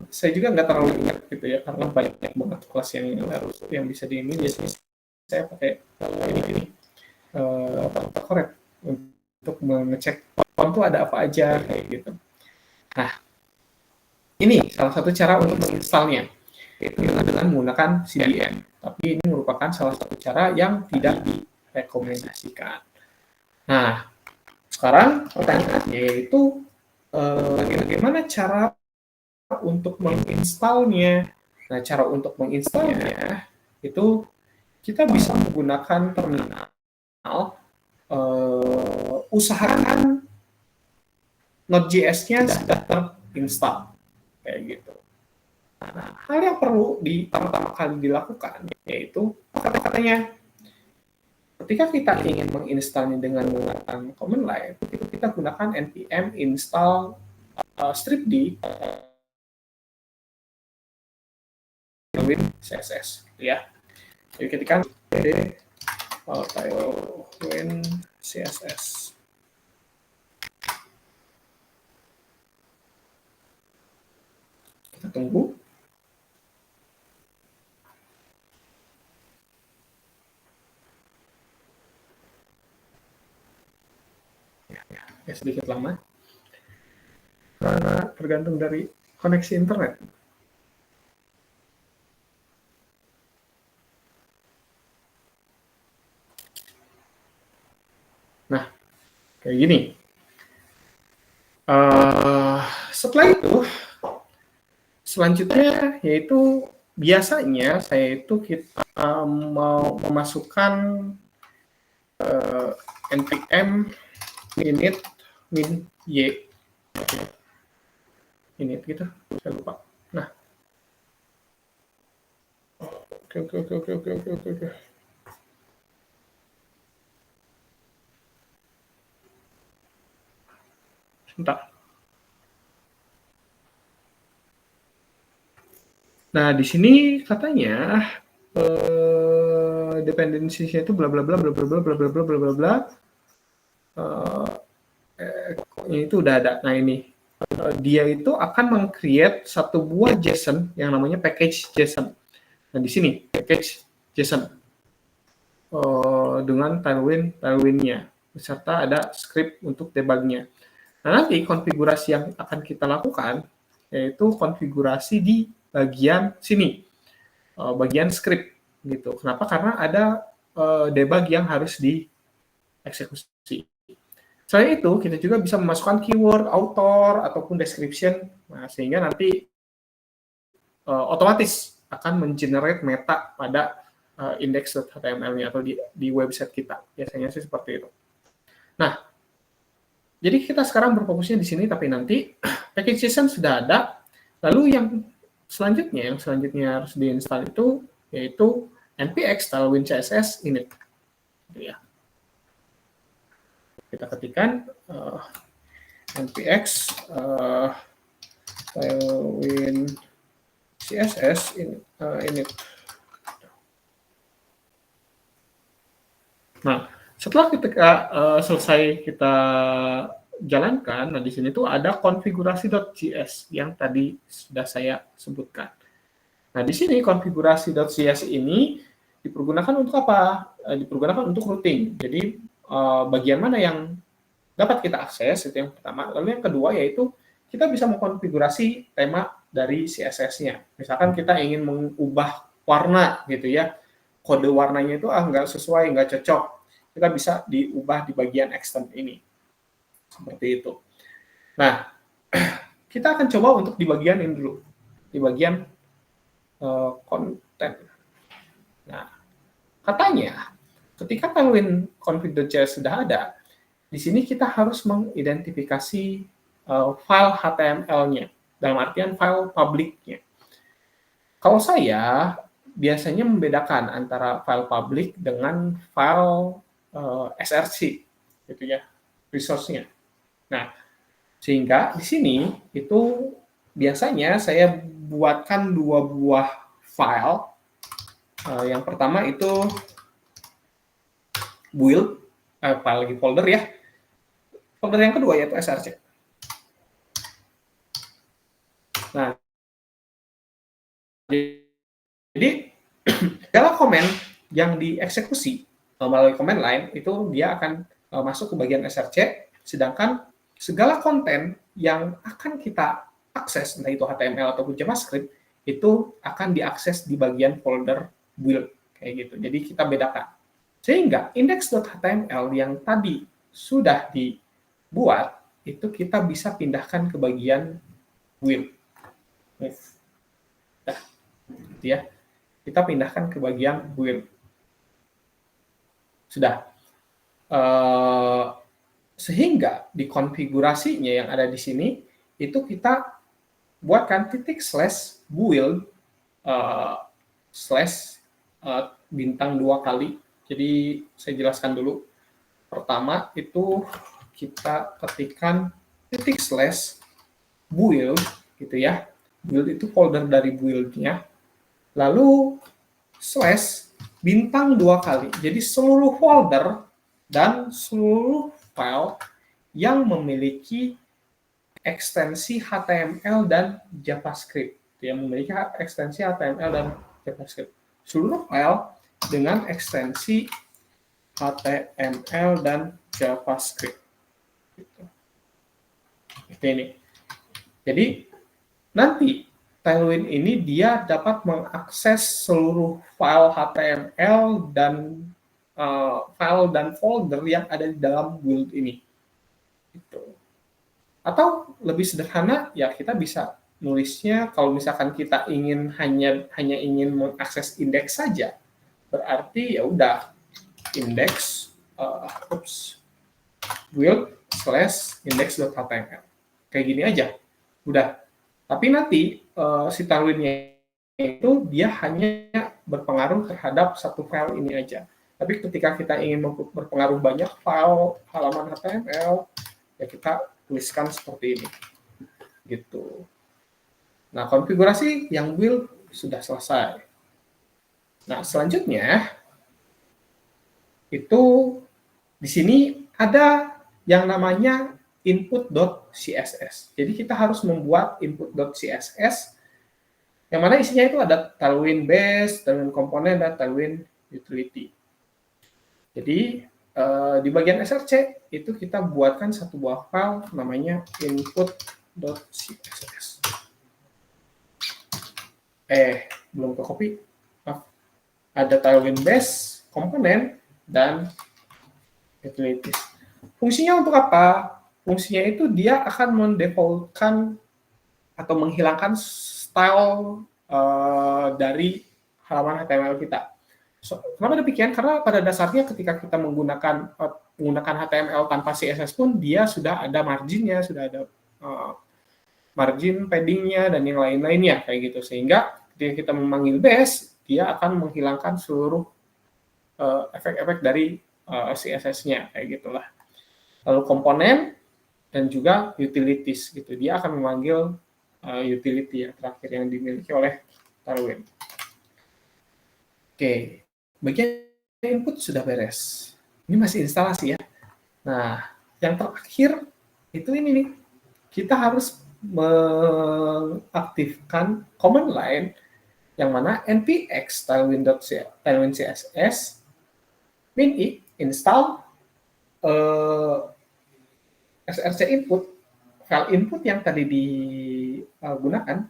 Saya juga nggak terlalu ingat gitu ya, karena banyak banget kelas yang bisa di ini. Biasanya saya pakai ini autocorrect untuk mengecek font itu ada apa aja kayak gitu. Nah, ini salah satu cara untuk menginstalnya, itu dengan menggunakan CDN. Tapi ini merupakan salah satu cara yang tidak direkomendasikan. Nah, sekarang pertanyaannya yaitu bagaimana cara untuk menginstalnya. Nah, cara untuk menginstalnya itu kita bisa menggunakan terminal. Usahakan Node.js-nya sudah terinstall kayak gitu. Nah, hal yang perlu pertama kali dilakukan yaitu katanya ketika kita ingin menginstalnya dengan menggunakan command line, itu kita gunakan npm install stripd CSS ya. Jadi ketika Tailwind CSS. Kita tunggu. Ya, sedikit lama. Karena tergantung dari koneksi internet. Nah, kayak gini. Setelah itu, selanjutnya yaitu biasanya saya itu kita mau memasukkan npm init min y init gitu, saya lupa. Nah, oke. Sebentar. Nah, di sini katanya dependensinya itu bla bla bla bla bla bla bla bla bla bla bla bla. Itu udah ada. Nah, ini dia itu akan meng-create satu buah JSON yang namanya package JSON. Nah, di sini package JSON dengan Tailwind-nya beserta ada script untuk debugnya. Nah, nanti konfigurasi yang akan kita lakukan yaitu konfigurasi di bagian sini, bagian script gitu. Kenapa? Karena ada debug yang harus dieksekusi. Selain itu, kita juga bisa memasukkan keyword, author, ataupun description, nah, sehingga nanti otomatis akan mengenerate meta pada index.html-nya atau di website kita. Biasanya sih seperti itu. Nah, jadi kita sekarang berfokusnya di sini, tapi nanti package JSON sudah ada. Lalu yang selanjutnya harus diinstal itu yaitu npx Tailwind CSS init. Gitu ya. Kita ketikkan npx Tailwind CSS init. Nah, setelah selesai kita jalankan, nah di sini tuh ada konfigurasi.js yang tadi sudah saya sebutkan. Nah, di sini konfigurasi.js ini dipergunakan untuk apa? Dipergunakan untuk routing. Jadi, bagian mana yang dapat kita akses, itu yang pertama. Lalu yang kedua yaitu kita bisa mengkonfigurasi tema dari CSS-nya. Misalkan kita ingin mengubah warna gitu ya, kode warnanya itu nggak sesuai, nggak cocok. Kita bisa diubah di bagian extend ini. Seperti itu. Nah, kita akan coba untuk di bagian ini dulu. Di bagian konten. Nah, katanya ketika Tailwind config.js sudah ada, di sini kita harus mengidentifikasi file HTML-nya, dalam artian file public-nya. Kalau saya biasanya membedakan antara file public dengan file SRC, gitu ya, resource-nya. Nah, sehingga di sini itu biasanya saya buatkan 2 buah file. Yang pertama itu build, file lagi folder ya. Folder yang kedua yaitu src. Nah, jadi segala komen yang dieksekusi melalui command line itu dia akan masuk ke bagian src, sedangkan segala konten yang akan kita akses, entah itu HTML ataupun JavaScript, itu akan diakses di bagian folder build, kayak gitu. Jadi kita bedakan. Sehingga index.html yang tadi sudah dibuat, itu kita bisa pindahkan ke bagian build. Nah, gitu ya. Kita pindahkan ke bagian build. Sudah. Sehingga di konfigurasinya yang ada di sini, itu kita buatkan /build bintang 2 kali. Jadi saya jelaskan dulu. Pertama itu kita ketikkan /build gitu ya. Build itu folder dari build-nya. Lalu bintang 2 kali. Jadi seluruh folder dan seluruh file yang memiliki ekstensi HTML dan JavaScript. Yang memiliki ekstensi HTML dan JavaScript. Seluruh file dengan ekstensi HTML dan JavaScript. Gitu. Ini. Jadi nanti Tailwind ini dia dapat mengakses seluruh file HTML dan file dan folder yang ada di dalam build ini. Gitu. Atau lebih sederhana, ya kita bisa nulisnya kalau misalkan kita ingin hanya ingin mengakses indeks saja, berarti ya udah index build /index.html. Kayak gini aja. Udah. Tapi nanti si Tailwind-nya itu dia hanya berpengaruh terhadap satu file ini aja. Tapi ketika kita ingin berpengaruh banyak file halaman HTML, ya kita tuliskan seperti ini. Gitu. Nah, konfigurasi yang build sudah selesai. Nah, selanjutnya itu di sini ada yang namanya input.css. Jadi kita harus membuat input.css yang mana isinya itu ada Tailwind base, Tailwind komponen, dan Tailwind utility. Jadi di bagian src itu kita buatkan satu buah file namanya input.css. Belum ke copy. Ada Tailwind base, komponen, dan utilities. Fungsinya untuk apa? Fungsinya itu dia akan mendefaultkan atau menghilangkan style dari halaman HTML kita. Kenapa demikian? Karena pada dasarnya ketika kita menggunakan HTML tanpa CSS pun dia sudah ada marginnya, sudah ada margin paddingnya dan yang lain-lainnya kayak gitu. Sehingga ketika kita memanggil base, dia akan menghilangkan seluruh efek-efek dari CSS-nya kayak gitulah. Lalu komponen dan juga utilities gitu. Dia akan memanggil utility yang terakhir yang dimiliki oleh Tailwind. Oke. Bagian input sudah beres. Ini masih instalasi ya. Nah, yang terakhir itu ini nih, kita harus mengaktifkan command line yang mana npx tailwind css min i install src input, file input yang tadi digunakan,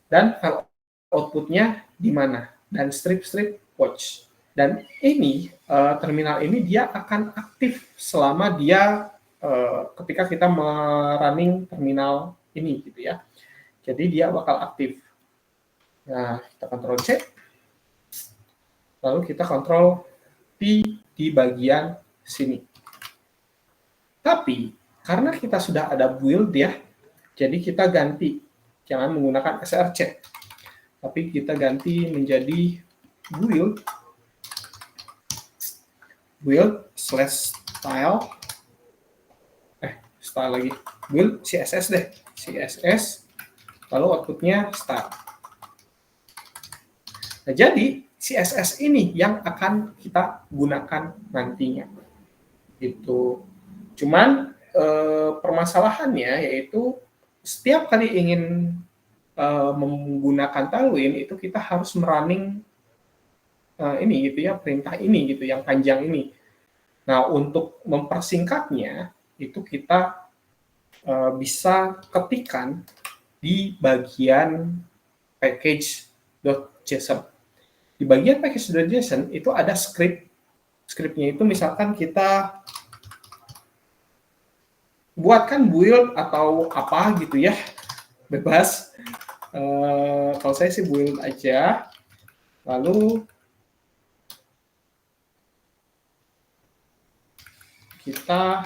dan file outputnya di mana, dan strip watch. Dan ini terminal ini dia akan aktif selama dia ketika kita running terminal ini gitu ya. Jadi dia bakal aktif. Nah, kita Ctrl C. Lalu kita Ctrl P di bagian sini. Tapi karena kita sudah ada build ya, jadi kita ganti, jangan menggunakan src, tapi kita ganti menjadi build /style, style lagi, build css deh, css, lalu outputnya style. Nah, jadi CSS ini yang akan kita gunakan nantinya. Gitu. Cuman permasalahannya yaitu setiap kali ingin menggunakan Tailwind itu kita harus merunning ini gitu ya, perintah ini gitu, yang panjang ini. Nah, untuk mempersingkatnya itu kita bisa ketikkan di bagian package.json. Di bagian package.json itu ada skripnya itu misalkan kita buatkan build atau apa gitu ya, bebas. Kalau saya sih build aja, lalu kita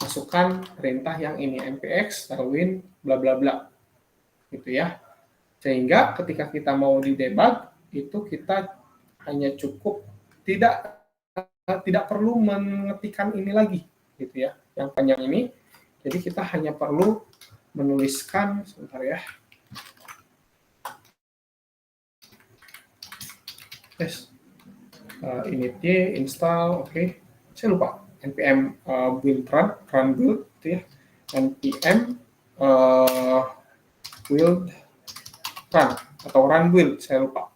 masukkan perintah yang ini, npx tailwind bla bla bla gitu ya, sehingga ketika kita mau di debug itu kita hanya cukup tidak perlu mengetikkan ini lagi gitu ya, yang panjang ini. Jadi kita hanya perlu menuliskan, sebentar ya, init install, oke. Saya lupa npm build run build gitu ya, npm build run atau run build, saya lupa.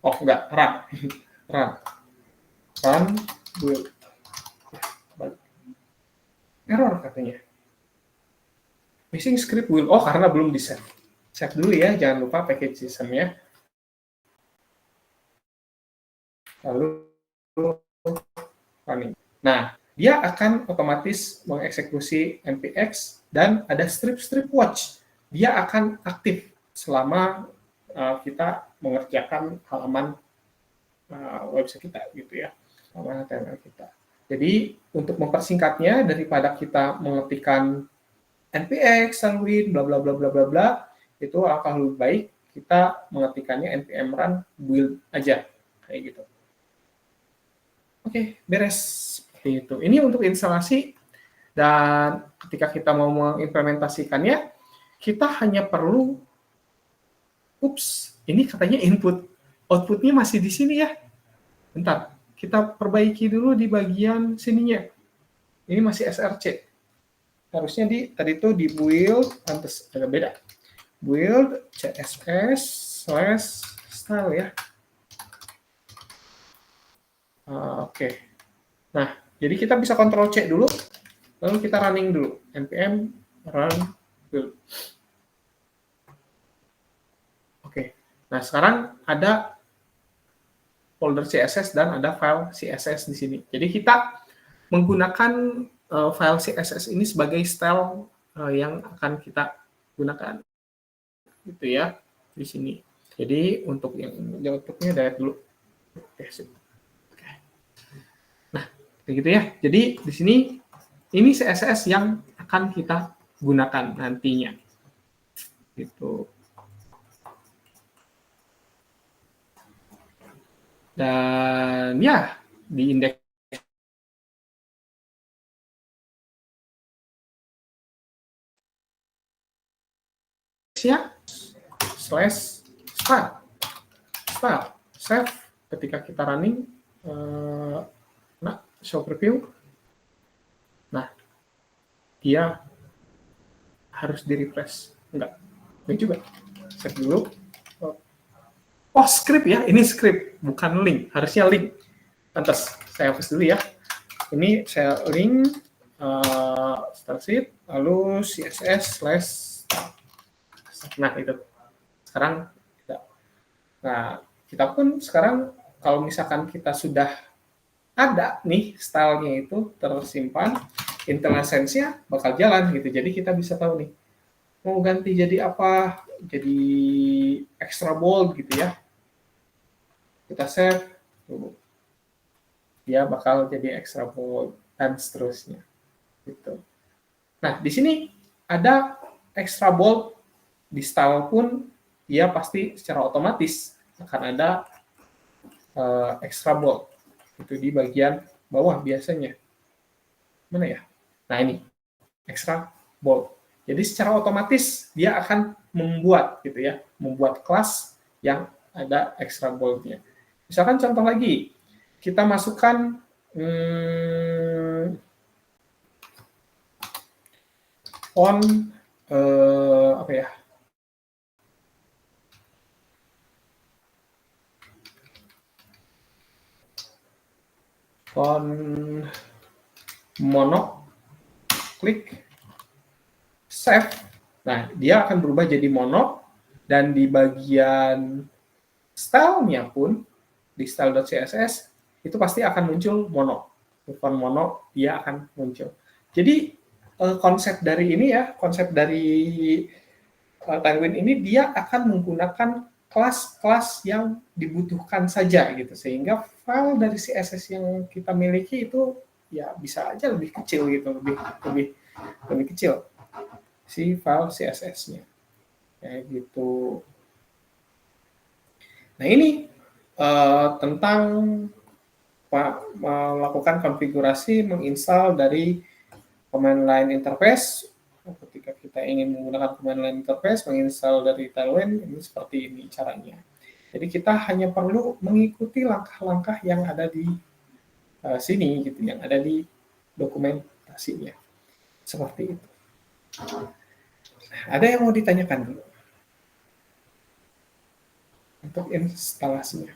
Oh enggak, run build. Error katanya. Missing script build. Oh, karena belum di save. Save dulu ya, jangan lupa package JSON-nya. Lalu running. Nah, dia akan otomatis mengeksekusi npx dan ada strip watch. Dia akan aktif selama kita mengerjakan halaman website kita gitu ya, halaman HTML kita. Jadi untuk mempersingkatnya, daripada kita mengetikkan npx tailwind bla bla bla bla bla bla, itu akan lebih baik kita mengetikkannya npm run build aja kayak gitu. Oke, beres seperti itu. Ini untuk instalasi, dan ketika kita mau mengimplementasikannya, kita hanya perlu ini katanya input, outputnya masih di sini ya. Bentar, kita perbaiki dulu di bagian sininya. Ini masih src. Harusnya tadi itu di build, pantes agak beda. Build css/style ya. Oke. Nah, jadi kita bisa Ctrl C dulu, lalu kita running dulu. npm run build. Oke. Nah, sekarang ada folder CSS dan ada file CSS di sini. Jadi kita menggunakan file CSS ini sebagai style yang akan kita gunakan, gitu ya, di sini. Jadi untuk yang outputnya delete dulu. Oke, nah, begitu ya. Jadi di sini ini CSS yang akan kita gunakan nantinya, gitu. Dan ya, di indeks ya /style save ketika kita running. Nah, show preview. Nah, dia harus di-refresh. Enggak juga. Save dulu. Oh, script ya. Ini script, bukan link. Harusnya link. Pantas, saya hapus dulu ya. Ini saya link start sheet, lalu CSS / nah itu. Sekarang tidak. Nah, kita pun sekarang kalau misalkan kita sudah ada nih stylenya itu tersimpan, IntelliSense-nya bakal jalan gitu. Jadi kita bisa tahu nih mau ganti jadi apa, jadi extra bold gitu ya. Kita save, dia bakal jadi extra bold dan seterusnya. Gitu. Nah, di sini ada extra bold di style pun dia pasti secara otomatis akan ada extra bold itu di bagian bawah biasanya. Mana ya? Nah, ini extra bold. Jadi secara otomatis dia akan membuat gitu ya, membuat kelas yang ada extra bold-nya. Misalkan contoh lagi, kita masukkan font apa ya? Font mono, klik save. Nah, dia akan berubah jadi mono dan di bagian style-nya pun di style.css itu pasti akan muncul mono. Font mono dia akan muncul. Jadi konsep dari ini ya, konsep dari Tailwind ini dia akan menggunakan kelas-kelas yang dibutuhkan saja gitu, sehingga file dari CSS yang kita miliki itu ya bisa aja lebih kecil gitu, lebih kecil si file CSS-nya kayak gitu. Nah, ini tentang melakukan konfigurasi menginstal dari command line interface. Ketika kita ingin menggunakan command line interface, menginstal dari Tailwind, ini seperti ini caranya. Jadi kita hanya perlu mengikuti langkah-langkah yang ada di sini, gitu, yang ada di dokumentasinya. Seperti itu. Ada yang mau ditanyakan dulu? Untuk instalasinya.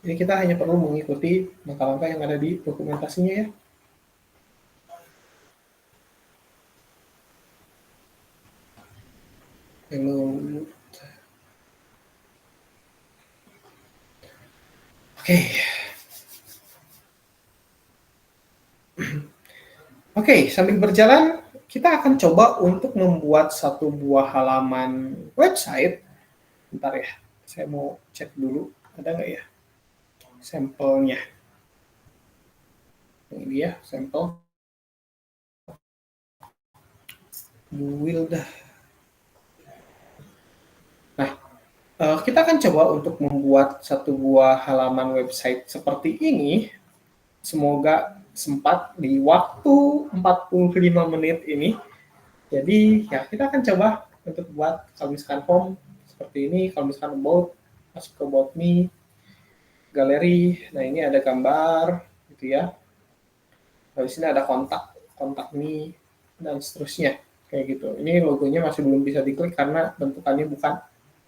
Jadi kita hanya perlu mengikuti langkah-langkah yang ada di dokumentasinya ya. Lalu, Oke, sambil berjalan kita akan coba untuk membuat satu buah halaman website. Bentar ya, saya mau cek dulu ada nggak ya sampelnya. Ini dia sampel. Dah. Nah, kita akan coba untuk membuat satu buah halaman website seperti ini. Semoga sempat di waktu 45 menit ini. Jadi ya kita akan coba untuk buat kalau misalkan home seperti ini, kalau misalkan about, masuk ke about me, galeri. Nah, ini ada gambar gitu ya. Di sini ada kontak me dan seterusnya kayak gitu. Ini logonya masih belum bisa diklik karena bentukannya bukan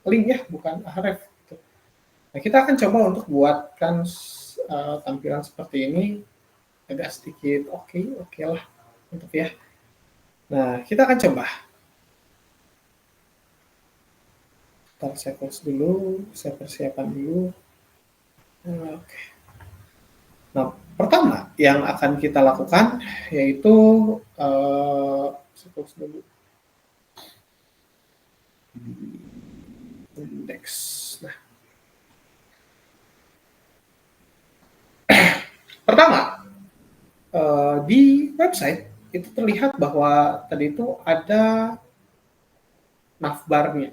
link ya, bukan href. Gitu. Nah, kita akan coba untuk buatkan tampilan seperti ini agak sedikit oke lah untuk ya. Nah, kita akan coba. Ntar saya close dulu, saya persiapan dulu. Oke. Nah, pertama yang akan kita lakukan yaitu saya close dulu. Index. Nah, pertama di website itu terlihat bahwa tadi itu ada navbar-nya.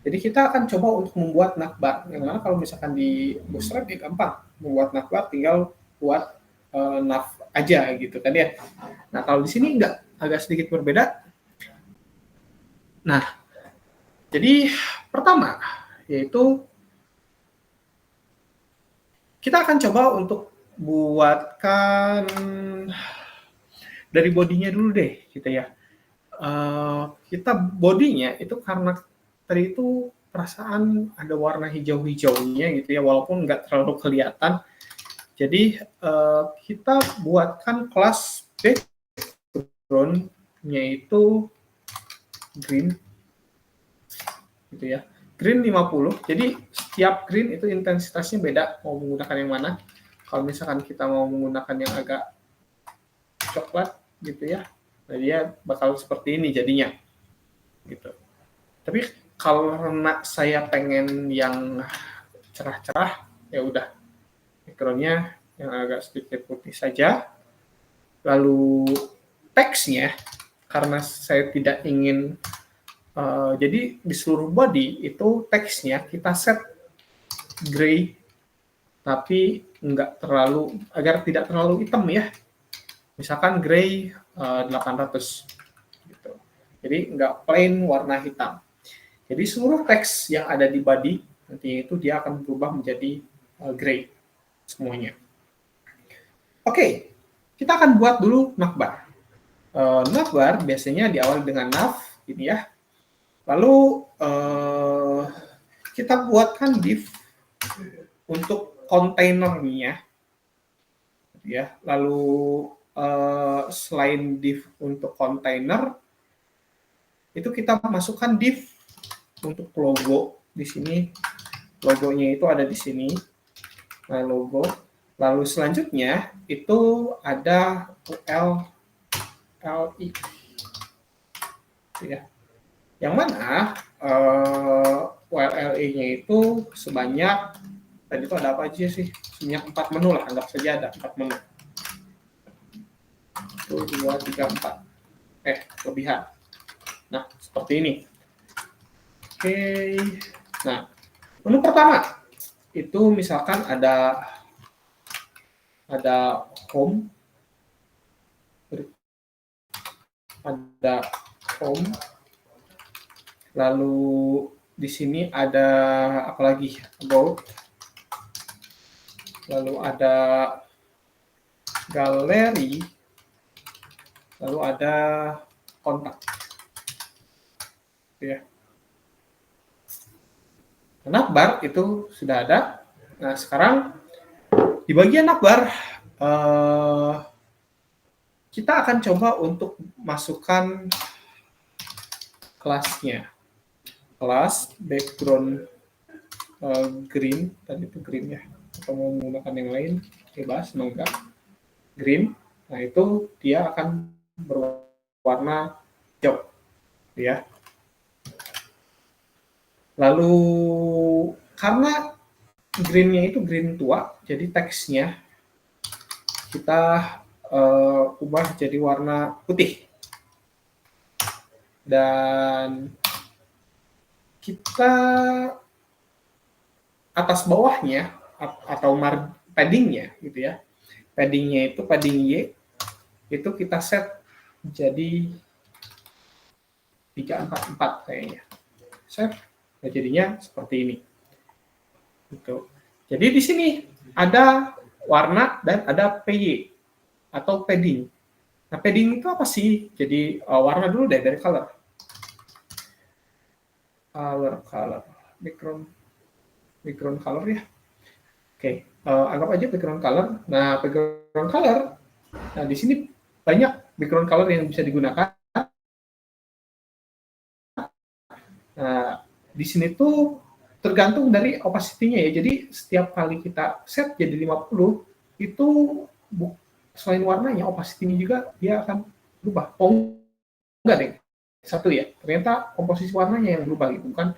Jadi kita akan coba untuk membuat navbar. Yang mana kalau misalkan di Bootstrap ya gampang membuat navbar, tinggal buat nav aja gitu kan ya. Nah, kalau di sini enggak, agak sedikit berbeda. Nah, Jadi pertama, yaitu kita akan coba untuk buatkan dari bodinya dulu deh, gitu ya. Kita bodinya itu karena tadi itu perasaan ada warna hijau-hijaunya gitu ya, walaupun nggak terlalu kelihatan. Jadi kita buatkan kelas background-nya itu green, gitu ya. Green 50, jadi setiap green itu intensitasnya beda, mau menggunakan yang mana. Kalau misalkan kita mau menggunakan yang agak coklat gitu ya, nah dia bakal seperti ini jadinya gitu. Tapi karena saya pengen yang cerah-cerah, ya udah background-nya yang agak sedikit putih saja. Lalu teksnya, karena saya tidak ingin jadi di seluruh body itu teksnya kita set gray, tapi nggak terlalu, agar tidak terlalu hitam ya. Misalkan gray 800 gitu. Jadi nggak plain warna hitam. Jadi seluruh teks yang ada di body nanti itu dia akan berubah menjadi gray semuanya. Oke, kita akan buat dulu navbar. Navbar biasanya diawali dengan nav, ini ya. Lalu kita buatkan div untuk kontainernya, ya. Lalu selain div untuk kontainer, itu kita masukkan div untuk logo di sini. Logonya itu ada di sini. Nah, logo. Lalu selanjutnya itu ada ULLI, ya. Yang mana ULLI-nya itu sebanyak, tadi itu ada apa aja sih? Sebanyak 4 menu lah, anggap saja ada 4 menu. 1, 2, 3, 4. Kelebihan. Nah, seperti ini. Oke. Nah, menu pertama itu misalkan ada home, lalu di sini ada apa lagi, about, lalu ada galeri, lalu ada kontak, ya. Navbar itu sudah ada. Nah, sekarang di bagian navbar kita akan coba untuk masukkan kelasnya. Kelas background green, tadi itu green ya, atau mau menggunakan yang lain bebas, enggak green. Nah, itu dia akan berwarna hijau ya. Lalu karena green-nya itu green tua, jadi teksnya kita ubah jadi warna putih. Dan kita atas bawahnya atau paddingnya gitu ya. Paddingnya itu padding Y itu kita set jadi 344 kayaknya. Set. Nah, jadinya seperti ini. Gitu. Jadi di sini ada warna dan ada PY atau padding. Nah, padding itu apa sih? Jadi warna dulu deh dari color. Color. Background color ya. Oke, anggap aja background color. Nah, background color. Nah, di sini banyak background color yang bisa digunakan. Nah, di sini tuh tergantung dari opacity-nya ya. Jadi setiap kali kita set jadi 50, itu selain warnanya, opacity-nya juga dia akan berubah. Oh, enggak deh. Satu ya, ternyata komposisi warnanya yang berubah gitu, bukan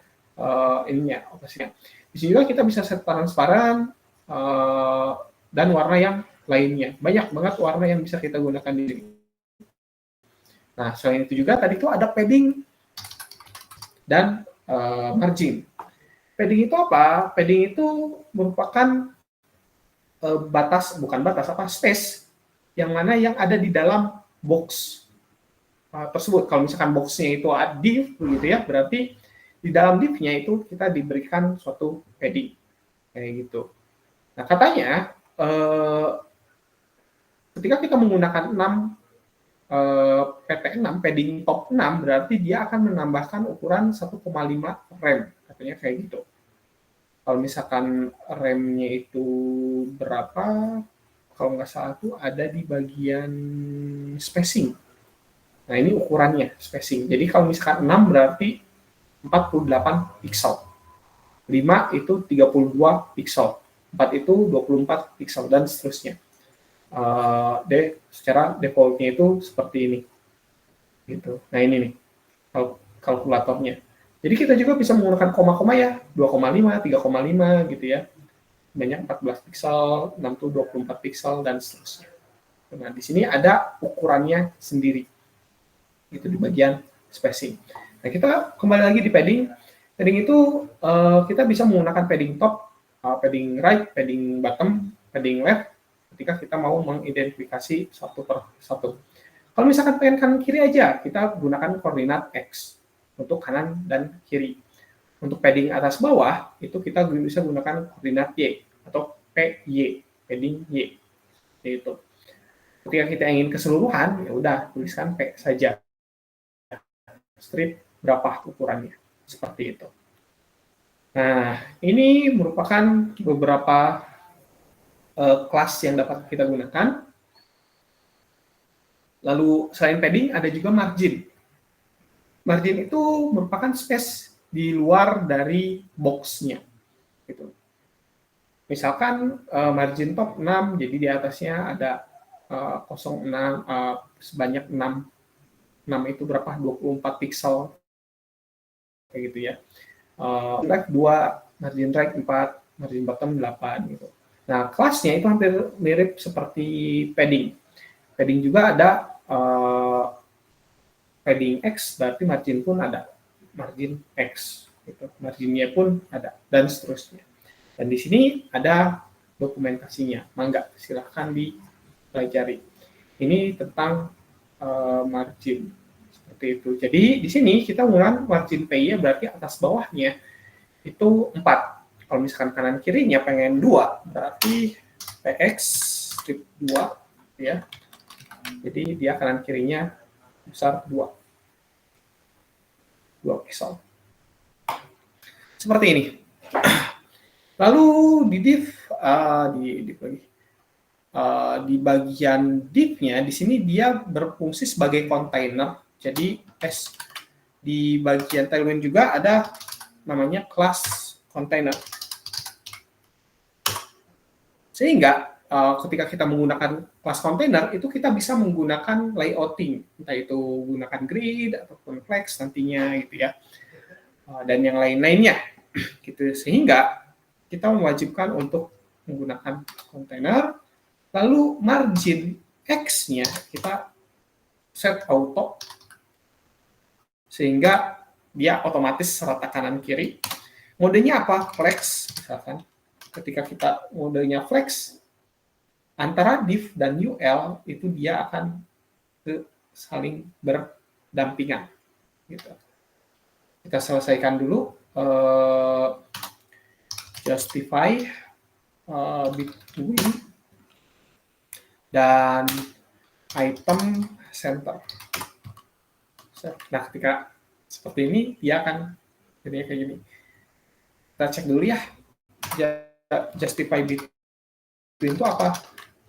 ininya, opacity-nya. Di sini juga kita bisa set transparan dan warna yang lainnya. Banyak banget warna yang bisa kita gunakan di sini. Nah, selain itu juga tadi itu ada padding dan margin. Padding itu apa? Padding itu merupakan space yang mana yang ada di dalam box tersebut. Kalau misalkan boxnya itu div, begitu ya, berarti di dalam div-nya itu kita diberikan suatu padding kayak gitu. Nah, katanya ketika kita menggunakan 6 PT6 padding top 6 berarti dia akan menambahkan ukuran 1,5 rem, katanya kayak gitu. Kalau misalkan remnya itu berapa, kalau nggak salah tuh ada di bagian spacing. Nah, ini ukurannya spacing. Jadi kalau misalkan 6 berarti 48 pixel. 5 itu 32 pixel. 4 itu 24 pixel dan seterusnya. Secara defaultnya itu seperti ini. Gitu. Nah, ini nih kalkulatornya. Jadi kita juga bisa menggunakan koma-koma ya, 2,5, 3,5 gitu ya. Banyak 14 pixel, 6 itu 24 pixel dan seterusnya. Nah, di sini ada ukurannya sendiri. Itu di bagian spacing. Nah, kita kembali lagi di padding. Padding itu kita bisa menggunakan padding top, padding right, padding bottom, padding left ketika kita mau mengidentifikasi satu per satu. Kalau misalkan pengen kanan kiri aja, kita gunakan koordinat X untuk kanan dan kiri. Untuk padding atas bawah, itu kita bisa gunakan koordinat Y atau PY, padding Y. Itu. Ketika kita ingin keseluruhan, ya udah tuliskan P saja. Strip berapa ukurannya, seperti itu. Nah, ini merupakan beberapa kelas yang dapat kita gunakan. Lalu selain padding ada juga margin. Margin itu merupakan space di luar dari box-nya. Gitu. Misalkan margin top 6, jadi di atasnya ada 06, sebanyak 6. 6 itu berapa? 24 pixel. Kayak gitu ya. Left 2, margin right 4, margin bottom 8 gitu. Nah, kelasnya itu hampir mirip seperti padding. Padding juga ada padding X, berarti margin pun ada. Margin X. Gitu. Marginnya pun ada, dan seterusnya. Dan di sini ada dokumentasinya. Mangga, silahkan dipelajari. Ini tentang margin. Seperti itu. Jadi di sini kita menggunakan margin PY berarti atas bawahnya itu 4. Kalau misalkan kanan kirinya pengen 2, berarti PX strip 2 ya. Jadi dia kanan kirinya besar 2 pixel. Seperti ini. Lalu di div di bagian div-nya di sini dia berfungsi sebagai kontainer. Jadi di bagian Tailwind juga ada namanya kelas container. Sehingga ketika kita menggunakan kelas container itu kita bisa menggunakan layouting, entah itu gunakan grid ataupun flex nantinya gitu ya, dan yang lain-lainnya gitu. Sehingga kita mewajibkan untuk menggunakan container. Lalu margin X-nya kita set auto sehingga dia otomatis rata kanan kiri. Modenya apa? Flex misalkan. Ketika kita modenya flex, antara div dan UL itu dia akan saling berdampingan. Gitu. Kita selesaikan dulu justify between dan item center. Nah, ketika seperti ini dia akan jadinya kayak gini. Kita cek dulu ya. Justify between itu apa?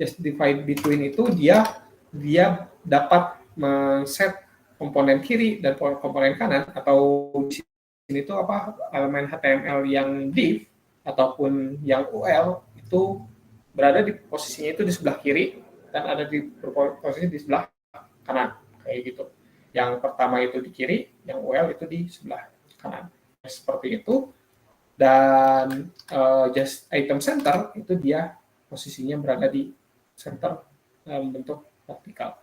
Justify between itu dia dapat men-set komponen kiri dan komponen kanan, atau di sini itu apa, elemen HTML yang div ataupun yang UL itu berada di posisinya itu di sebelah kiri dan ada di posisi di sebelah kanan kayak gitu. Yang pertama itu di kiri, yang UL itu di sebelah kanan. Seperti itu. Dan just item center itu dia posisinya berada di center dalam bentuk vertikal.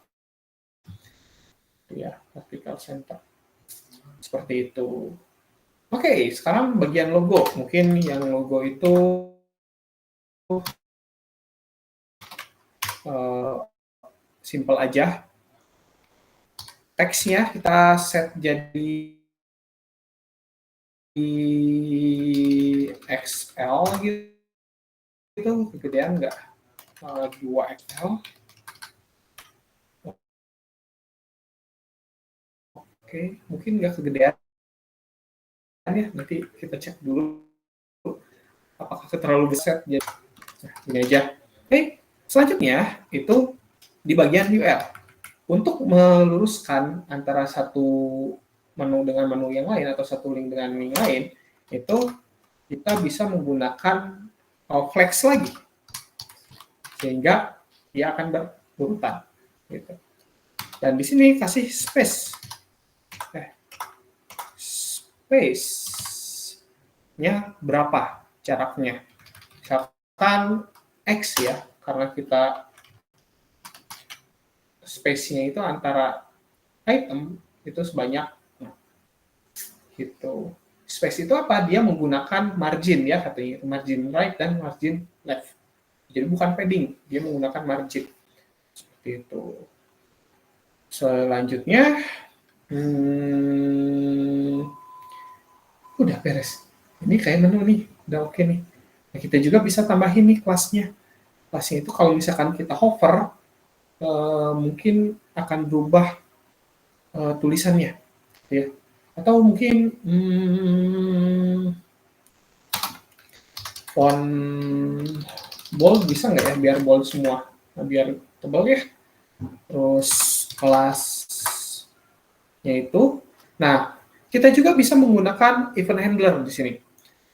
Itu ya, vertikal center. Seperti itu. Oke, sekarang bagian logo. Mungkin yang logo itu simple aja. Teksnya kita set jadi XL gitu, kegedean nggak? 2 XL. Oke, mungkin nggak kegedean ya, nanti kita cek dulu apakah terlalu besar. Jadi, nah, ini aja. Oke, selanjutnya itu di bagian UL. Untuk meluruskan antara satu menu dengan menu yang lain atau satu link dengan link lain, itu kita bisa menggunakan flex lagi, sehingga dia akan berurutan. Gitu. Dan di sini kasih space. Space-nya berapa jaraknya? Misalkan X ya, karena kita space-nya itu antara item itu sebanyak gitu. Space itu apa? Dia menggunakan margin ya, katanya margin right dan margin left. Jadi bukan padding, dia menggunakan margin. Seperti itu. Selanjutnya udah beres. Ini kayak menu nih, udah oke nih. Nah, kita juga bisa tambahin nih kelasnya. Kelasnya itu kalau misalkan kita hover, mungkin akan berubah tulisannya, ya. Atau mungkin font bold bisa nggak ya, biar bold semua, nah, biar tebal ya. Terus kelasnya itu, nah kita juga bisa menggunakan event handler di sini.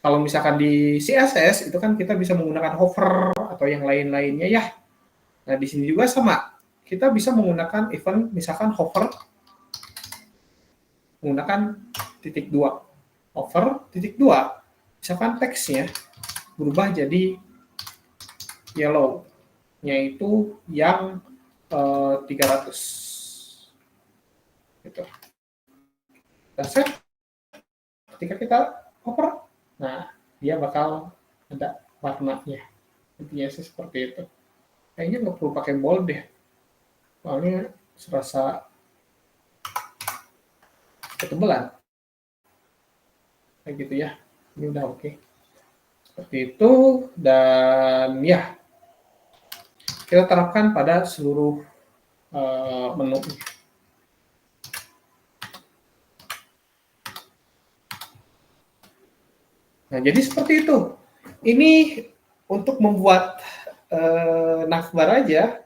Kalau misalkan di CSS itu kan kita bisa menggunakan hover atau yang lain-lainnya ya. Nah di sini juga sama, kita bisa menggunakan event misalkan hover menggunakan titik 2, hover titik 2, misalkan teksnya berubah jadi yellow, yaitu yang 300 gitu. Dan set, ketika kita hover, nah dia bakal ada warnanya, intinya sih seperti itu. Kayaknya nggak perlu pakai bold deh, soalnya serasa ketebalan kayak gitu ya. Ini udah oke. Seperti itu, dan ya kita terapkan pada seluruh menu. Nah, jadi seperti itu. Ini untuk membuat navbar aja,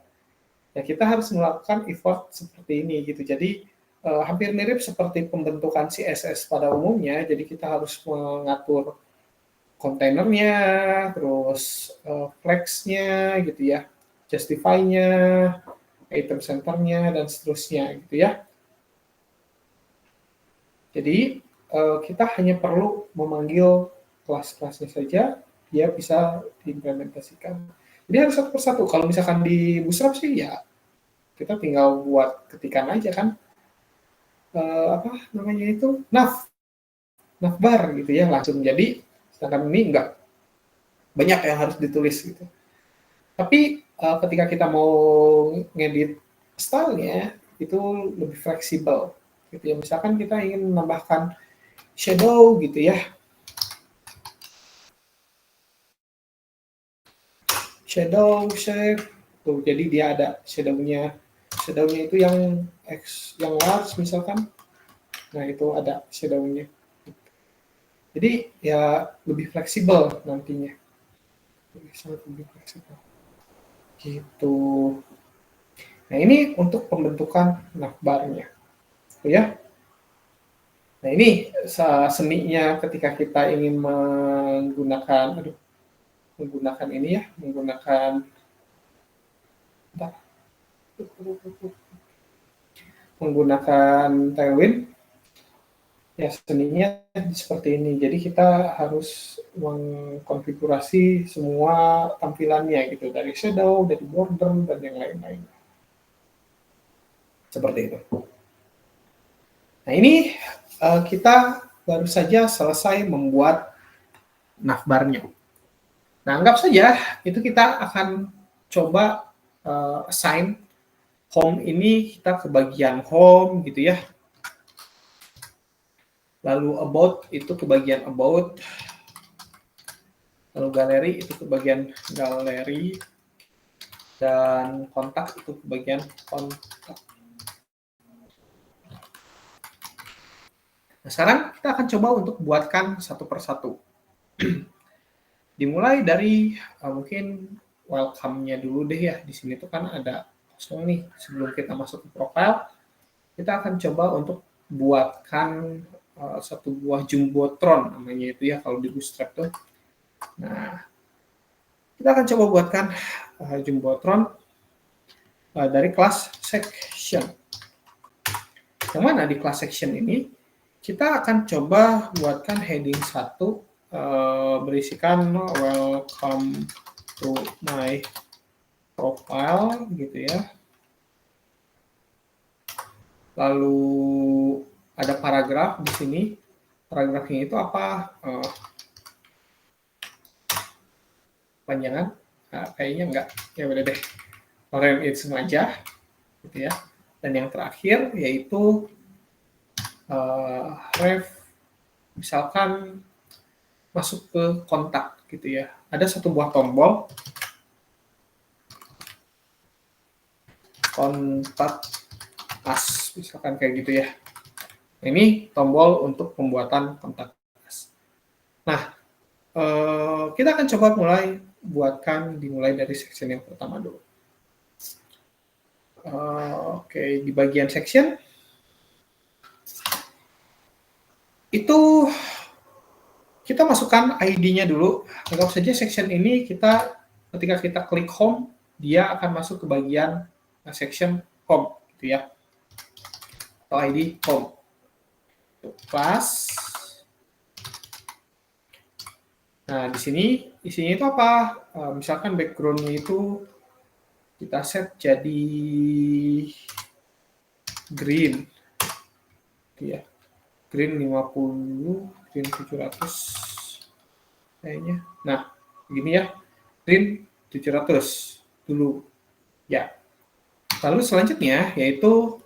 ya kita harus melakukan effort seperti ini gitu. Jadi hampir mirip seperti pembentukan CSS pada umumnya. Jadi kita harus mengatur kontainernya, terus flex-nya gitu ya, justify-nya, item center-nya, dan seterusnya gitu ya. Jadi kita hanya perlu memanggil kelas-kelasnya saja, dia bisa diimplementasikan. Jadi harus satu persatu. Kalau misalkan di Bootstrap sih ya kita tinggal buat ketikan aja kan, apa namanya itu, navbar gitu ya, langsung jadi. Sedangkan ini enggak, banyak yang harus ditulis gitu. Tapi ketika kita mau ngedit stylenya itu lebih fleksibel gitu ya. Misalkan kita ingin menambahkan shadow gitu ya, shadow shape tuh, jadi dia ada shadownya itu yang yang large misalkan, nah itu ada shadownya. Jadi ya lebih fleksibel nantinya, sangat lebih fleksibel gitu. Nah ini untuk pembentukan navbarnya ya. Nah ini seninya ketika kita ingin menggunakan ini ya, menggunakan Tailwind ya, seninya seperti ini. Jadi kita harus mengkonfigurasi semua tampilannya gitu, dari shadow, dari border, dan yang lain-lain. Seperti itu. Nah ini kita baru saja selesai membuat navbarnya. Nah anggap saja itu kita akan coba assign home ini, kita ke bagian home gitu ya. Lalu about itu ke bagian about. Lalu galeri itu ke bagian galeri. Dan kontak itu ke bagian kontak. Nah, sekarang kita akan coba untuk buatkan satu persatu. Dimulai dari mungkin welcome-nya dulu deh ya. Di sini tuh kan ada kosong nih. Sebelum kita masuk ke profile, kita akan coba untuk buatkan satu buah jumbotron namanya itu ya kalau di Bootstrap tuh. Nah, kita akan coba buatkan jumbotron dari kelas section. Yang mana di kelas section ini kita akan coba buatkan heading 1 berisikan welcome to my profile gitu ya. Lalu ada paragraf di sini. Paragrafnya itu apa? Panjangan? Kayaknya enggak. Ya udah deh. Orang itu semua aja, gitu ya. Dan yang terakhir yaitu ref, misalkan masuk ke kontak, gitu ya. Ada satu buah tombol kontak us, misalkan kayak gitu ya. Ini tombol untuk pembuatan kontak us. Nah, kita akan coba dimulai dari section yang pertama dulu. Oke, di bagian section itu kita masukkan ID-nya dulu. Anggap saja section ini ketika kita klik home, dia akan masuk ke bagian section home, gitu ya. Atau ID home. Class. Nah, di sini isinya itu apa? Misalkan background-nya itu kita set jadi green. Gitu ya. Green 50, green 700 kayaknya. Nah, begini ya. Green 700 dulu. Ya. Lalu selanjutnya yaitu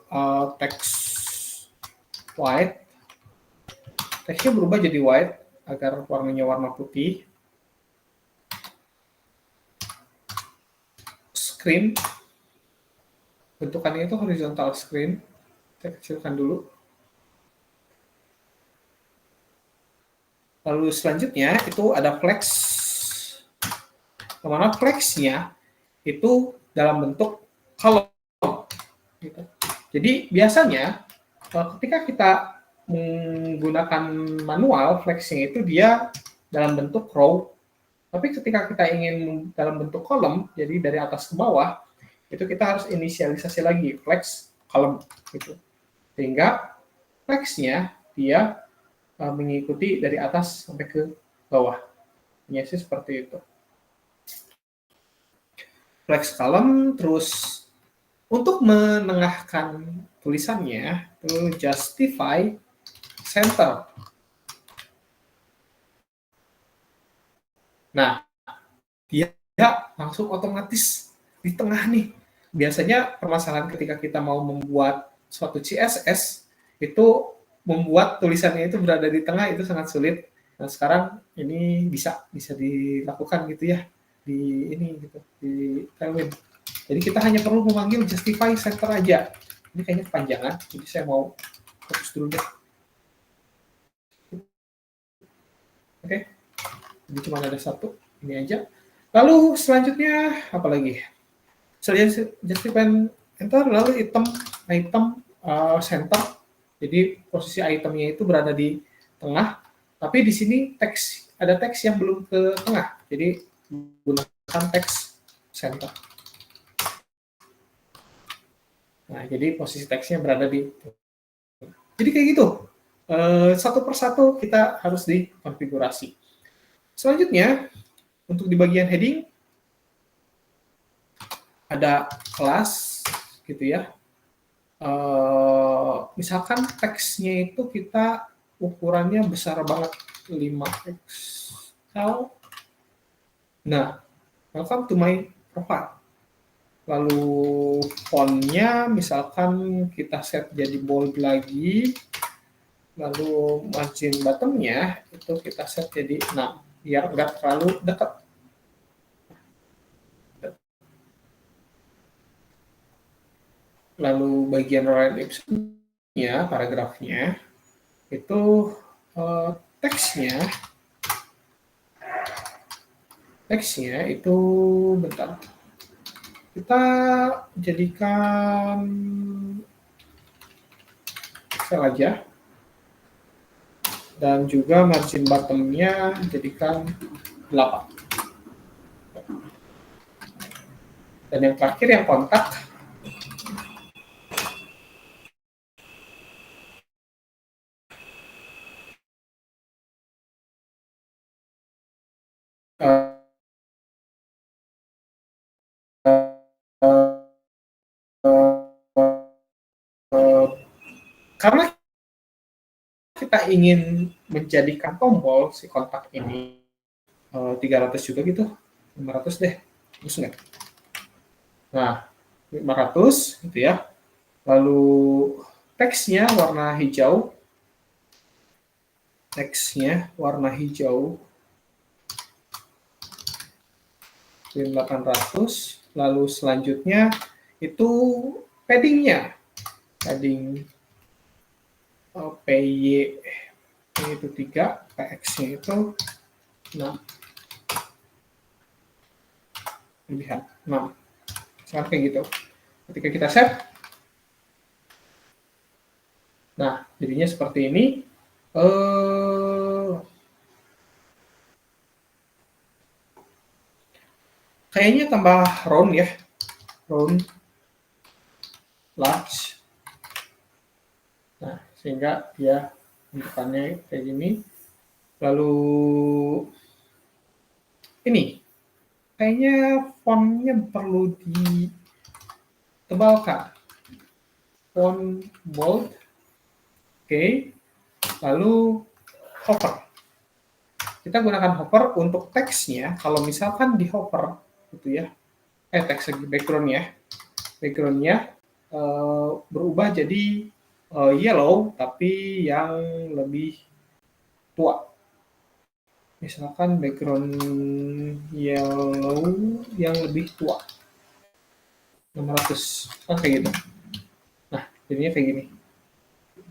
text white. Teksnya berubah jadi white agar warnanya warna putih. Screen. Bentukannya itu horizontal screen. Kita kecilkan dulu. Lalu selanjutnya itu ada flex. Kemana flexnya itu dalam bentuk column. Gitu. Jadi biasanya ketika kita menggunakan manual, flexing itu dia dalam bentuk row. Tapi ketika kita ingin dalam bentuk kolom, jadi dari atas ke bawah, itu kita harus inisialisasi lagi, flex column. Gitu. Sehingga flexnya dia mengikuti dari atas sampai ke bawah. Ini sih seperti itu. Flex column, terus untuk menengahkan tulisannya, itu justify center. Nah, dia langsung otomatis di tengah nih. Biasanya permasalahan ketika kita mau membuat suatu CSS, itu membuat tulisannya itu berada di tengah itu sangat sulit. Nah, sekarang ini bisa dilakukan gitu ya di ini gitu di Tailwind. Jadi kita hanya perlu memanggil justify center aja. Ini kayaknya kepanjangan, jadi saya mau fokus dulu deh. Oke, jadi cuma ada satu, ini aja. Lalu selanjutnya apa lagi? Selain justify enter, lalu item center. Jadi posisi itemnya itu berada di tengah, tapi di sini ada teks yang belum ke tengah. Jadi gunakan teks center. Nah, jadi posisi teksnya berada di tengah. Jadi kayak gitu. Satu persatu kita harus dikonfigurasi. Selanjutnya, untuk di bagian heading, ada kelas, gitu ya. Misalkan teksnya itu kita ukurannya besar banget, 5 pixel. Nah, welcome to my profile. Lalu fontnya misalkan kita set jadi bold lagi. Lalu margin bottomnya itu kita set jadi 6 biar nggak terlalu dekat. Lalu bagian right ellipse-nya, paragrafnya, itu teksnya itu bentar. Kita jadikan Excel aja. Dan juga margin bottom-nya jadikan 8. Dan yang terakhir yang kontak karena kita ingin menjadikan tombol si kontak ini 300 juga gitu, 500 deh, terus nggak? Nah, 500 gitu ya. Lalu teksnya warna hijau. Teksnya warna hijau. 800. Lalu selanjutnya itu paddingnya. Padding PY itu 3, PX-nya itu 6. Lihat, 6. Sampai gitu. Ketika kita save, nah jadinya seperti ini. Kayaknya tambah round ya, round, large. Nah, sehingga dia bentukannya kayak gini. Lalu ini, kayaknya fontnya perlu ditebalkan. Font bold. Oke. Lalu hover. Kita gunakan hover untuk teksnya. Kalau misalkan di hover, gitu ya. Teks lagi backgroundnya berubah jadi yellow, tapi yang lebih tua. Misalkan background yellow yang lebih tua. 600, kan kayak gitu. Nah, jadinya kayak gini.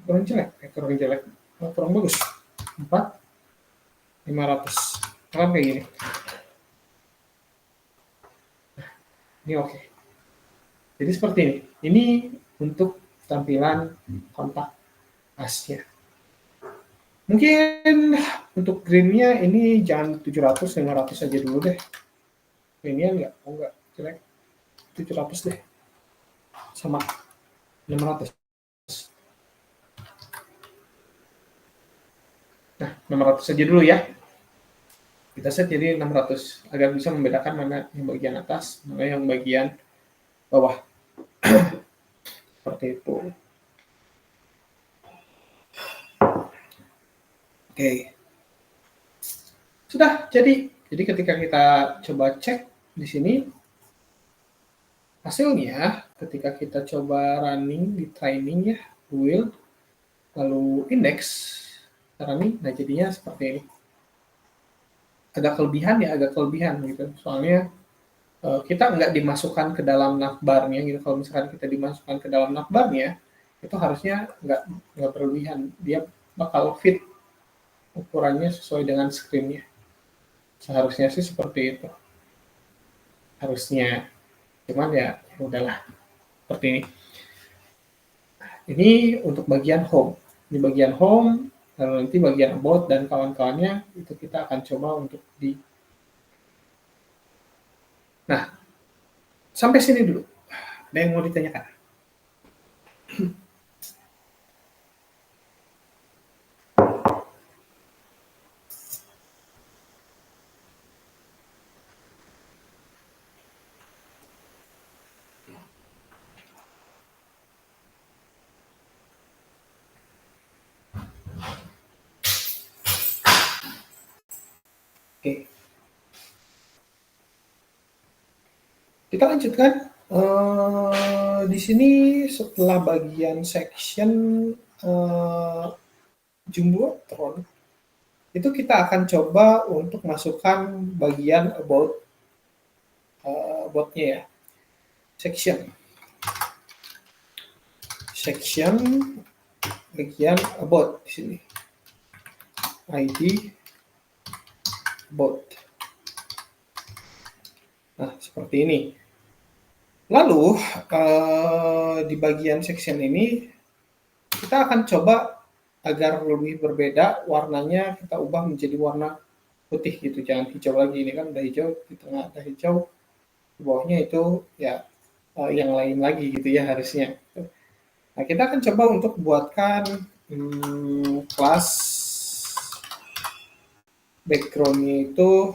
Kurang jelek. Kurang bagus. 4, 500. Kan kayak gini. Nah, ini oke. Jadi seperti ini. Ini untuk tampilan kontak asnya. Mungkin untuk green-nya ini jangan 700, 500 aja dulu deh. Green-nya enggak jelek. 700 deh. Sama 600. Nah, 600 aja dulu ya. Kita set jadi 600 agar bisa membedakan mana yang bagian atas, mana yang bagian bawah. Seperti itu. Oke. Sudah jadi. Jadi ketika kita coba cek di sini hasilnya ketika kita coba running di training ya, build lalu index running, nah jadinya seperti ini. Agak kelebihan gitu. Soalnya kita nggak dimasukkan ke dalam navbarnya gitu. Kalau misalkan kita dimasukkan ke dalam navbarnya, itu harusnya nggak berlebihan. Dia bakal fit ukurannya sesuai dengan screen-nya. Seharusnya sih seperti itu. Harusnya. Cuman ya udahlah. Seperti ini. Ini untuk bagian home. Di bagian home, lalu nanti bagian about dan kawan-kawannya itu kita akan coba untuk Nah, sampai sini dulu. Ada yang mau ditanyakan? Oke. Kita lanjutkan. Di sini setelah bagian section Jumbotron. Itu kita akan coba untuk masukkan bagian about-nya ya. Section bagian about di sini. ID about. Nah, seperti ini. Lalu di bagian section ini kita akan coba agar lebih berbeda warnanya, kita ubah menjadi warna putih gitu, jangan hijau lagi. Ini kan udah hijau, di tengah ada hijau, di bawahnya itu ya yang lain lagi gitu ya harusnya. Nah, kita akan coba untuk buatkan kelas background-nya itu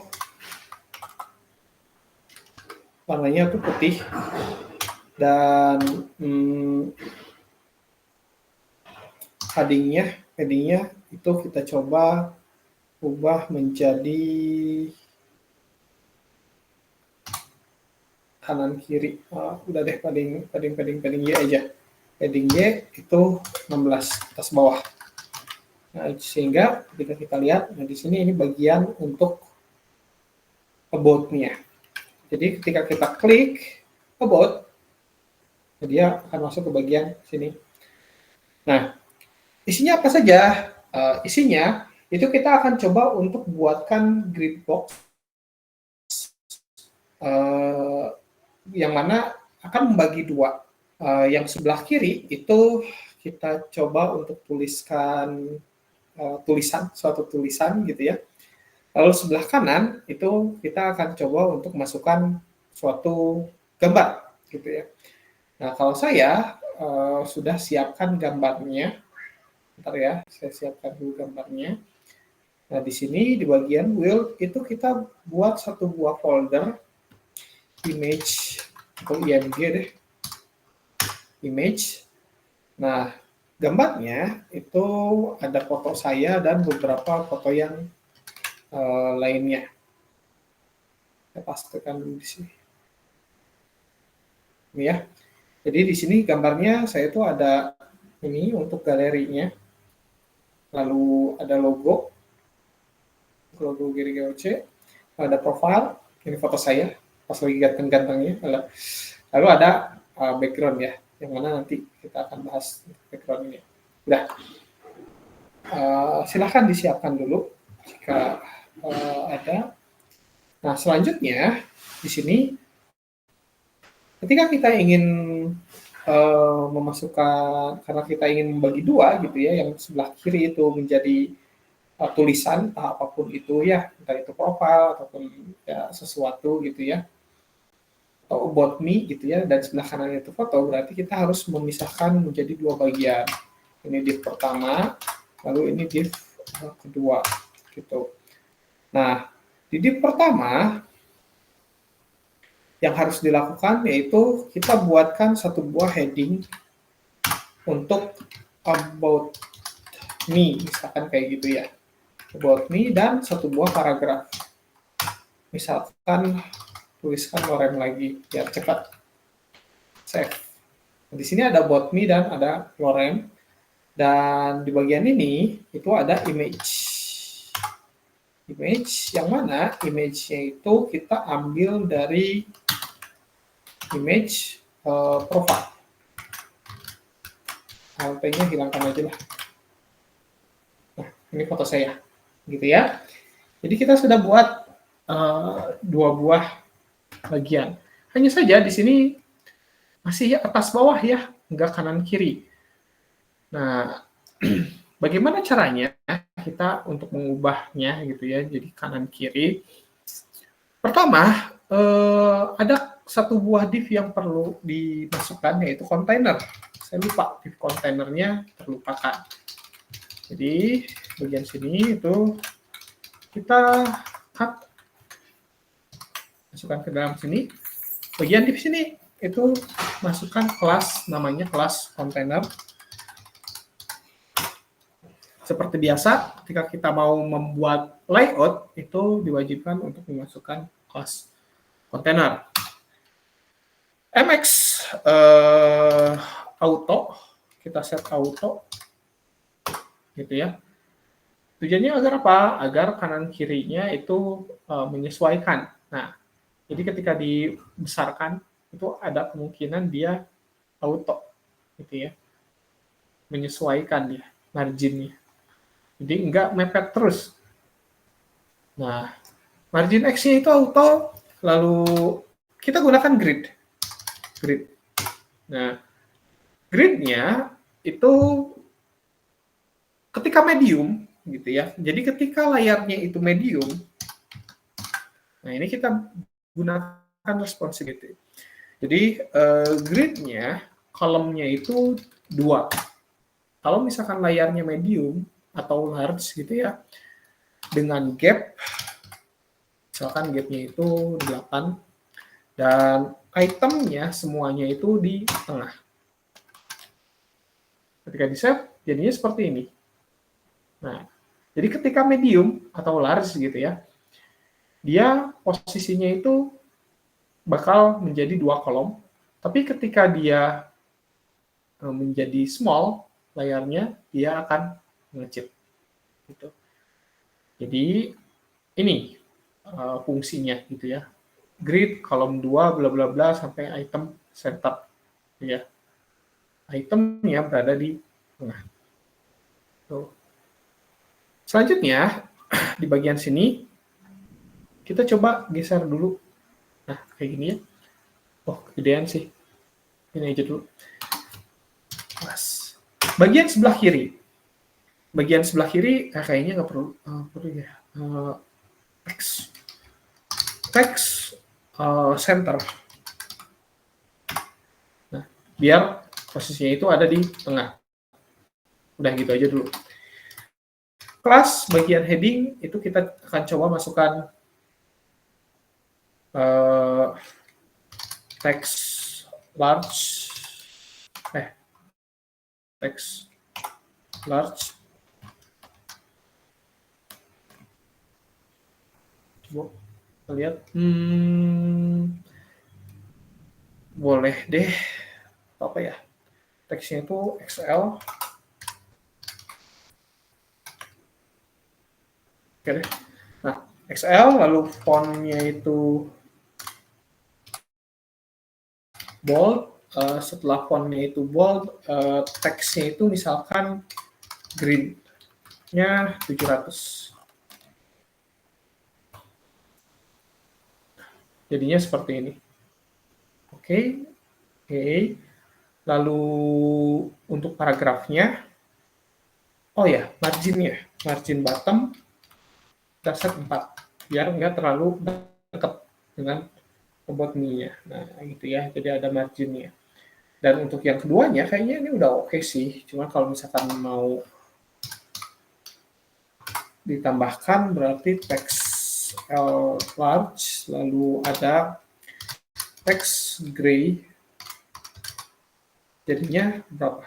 warnanya tuh putih, dan paddingnya itu kita coba ubah menjadi kanan kiri. Udah deh, padding Y aja. Padding Y itu 16 atas bawah. Nah, sehingga ketika kita lihat, nah di sini ini bagian untuk about-nya. Jadi ketika kita klik about, dia akan masuk ke bagian sini. Nah, isinya apa saja? Isinya itu kita akan coba untuk buatkan grid box yang mana akan membagi dua. Yang sebelah kiri itu kita coba untuk tuliskan suatu tulisan gitu ya. Lalu sebelah kanan itu kita akan coba untuk masukkan suatu gambar gitu ya. Nah, kalau saya sudah siapkan gambarnya. Bentar ya, saya siapkan dulu gambarnya. Nah, di sini di bagian wheel itu kita buat satu buah folder image atau img deh. Image. Nah, gambarnya itu ada foto saya dan beberapa foto yang lainnya. Saya pastikan dulu di sini. Ini ya. Jadi di sini gambarnya saya itu ada ini untuk galerinya. Lalu ada logo GRGOC, ada profile, ini foto saya pas lagi ganteng-gantengnya. Lalu ada background ya, yang mana nanti kita akan bahas background ini. Udah, silahkan disiapkan dulu jika ada. Nah, selanjutnya di sini ketika kita ingin memasukkan, karena kita ingin membagi dua gitu ya, yang sebelah kiri itu menjadi tulisan apapun itu ya, entah itu profile ataupun ya sesuatu gitu ya, atau about me gitu ya, dan sebelah kanan itu foto, berarti kita harus memisahkan menjadi dua bagian. Ini div pertama, lalu ini div kedua gitu. Nah, di div pertama yang harus dilakukan yaitu kita buatkan satu buah heading untuk about me, misalkan kayak gitu ya, about me, dan satu buah paragraf. Misalkan tuliskan lorem lagi biar cepat. Save. Di sini ada about me dan ada lorem, dan di bagian ini itu ada image. Image yang mana image-nya itu kita ambil dari image profile. LP-nya hilangkan aja lah. Nah, ini foto saya, gitu ya. Jadi kita sudah buat dua buah bagian. Hanya saja di sini masih atas bawah ya, enggak kanan kiri. Nah, bagaimana caranya kita untuk mengubahnya gitu ya, jadi kanan kiri? Pertama, ada satu buah div yang perlu dimasukkan, yaitu kontainer. Saya lupa, div kontainernya terlupakan. Jadi bagian sini itu kita cut, masukkan ke dalam sini. Bagian div sini itu masukkan kelas, namanya kelas kontainer. Seperti biasa, ketika kita mau membuat layout, itu diwajibkan untuk memasukkan kelas kontainer. MX auto, kita set auto, gitu ya. Tujuannya agar apa? Agar kanan kirinya itu menyesuaikan. Nah, jadi ketika dibesarkan itu ada kemungkinan dia auto gitu ya, menyesuaikan dia marginnya. Jadi enggak mepet terus. Nah, margin X-nya itu auto, lalu kita gunakan grid. Grid. Nah, gridnya itu ketika medium gitu ya. Jadi ketika layarnya itu medium, nah ini kita gunakan responsiveness. Jadi gridnya, kolomnya itu 2. Kalau misalkan layarnya medium atau large gitu ya, dengan gap, misalkan gapnya itu 8, dan itemnya semuanya itu di tengah. Ketika di save, jadinya seperti ini. Nah, jadi ketika medium atau large gitu ya, dia posisinya itu bakal menjadi 2 kolom, tapi ketika dia menjadi small, layarnya dia akan mengecil. Gitu. Jadi ini fungsinya gitu ya. Grid, kolom 2, bla bla bla, sampai item center. Ya. Itemnya berada di tengah. Tuh. Selanjutnya, di bagian sini, kita coba geser dulu. Nah, kayak gini ya. Oh, kegedean sih. Ini aja dulu. Pas. Bagian sebelah kiri. Bagian sebelah kiri, kayaknya nggak perlu ya. Text center. Nah, biar posisinya itu ada di tengah. Udah gitu aja dulu. Kelas bagian heading itu kita akan coba masukkan text large, text large. Coba lihat, boleh deh, apa ya? Teksnya itu XL. Oke deh. Nah, XL, lalu fontnya itu bold. Setelah fontnya itu bold, teksnya itu misalkan green-nya 700. Jadinya seperti ini. Oke. Lalu untuk paragrafnya, oh ya, margin bottom kita set 4 biar nggak terlalu dekat dengan about me-nya. Nah, gitu ya. Jadi ada marginnya. Dan untuk yang keduanya kayaknya ini udah oke sih. Cuma kalau misalkan mau ditambahkan berarti text large, lalu ada text gray. Jadinya berapa?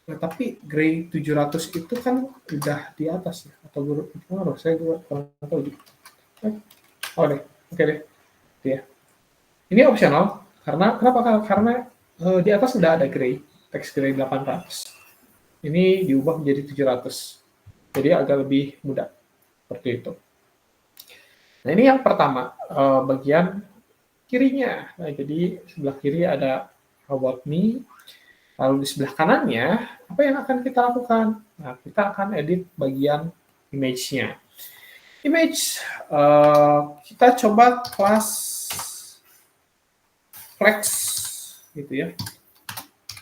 Nah, tapi gray 700 itu kan udah di atas ya, atau berpengaruh, saya kurang tahu juga. Oh deh, oke deh. Ya. Ini opsional, kenapa? Karena di atas udah ada gray, text gray 800. Ini diubah menjadi 700. Jadi agak lebih mudah, seperti itu. Nah, ini yang pertama, bagian kirinya. Nah, jadi sebelah kiri ada about me. Lalu di sebelah kanannya, apa yang akan kita lakukan? Nah, kita akan edit bagian image-nya. Image, kita coba kelas flex, gitu ya.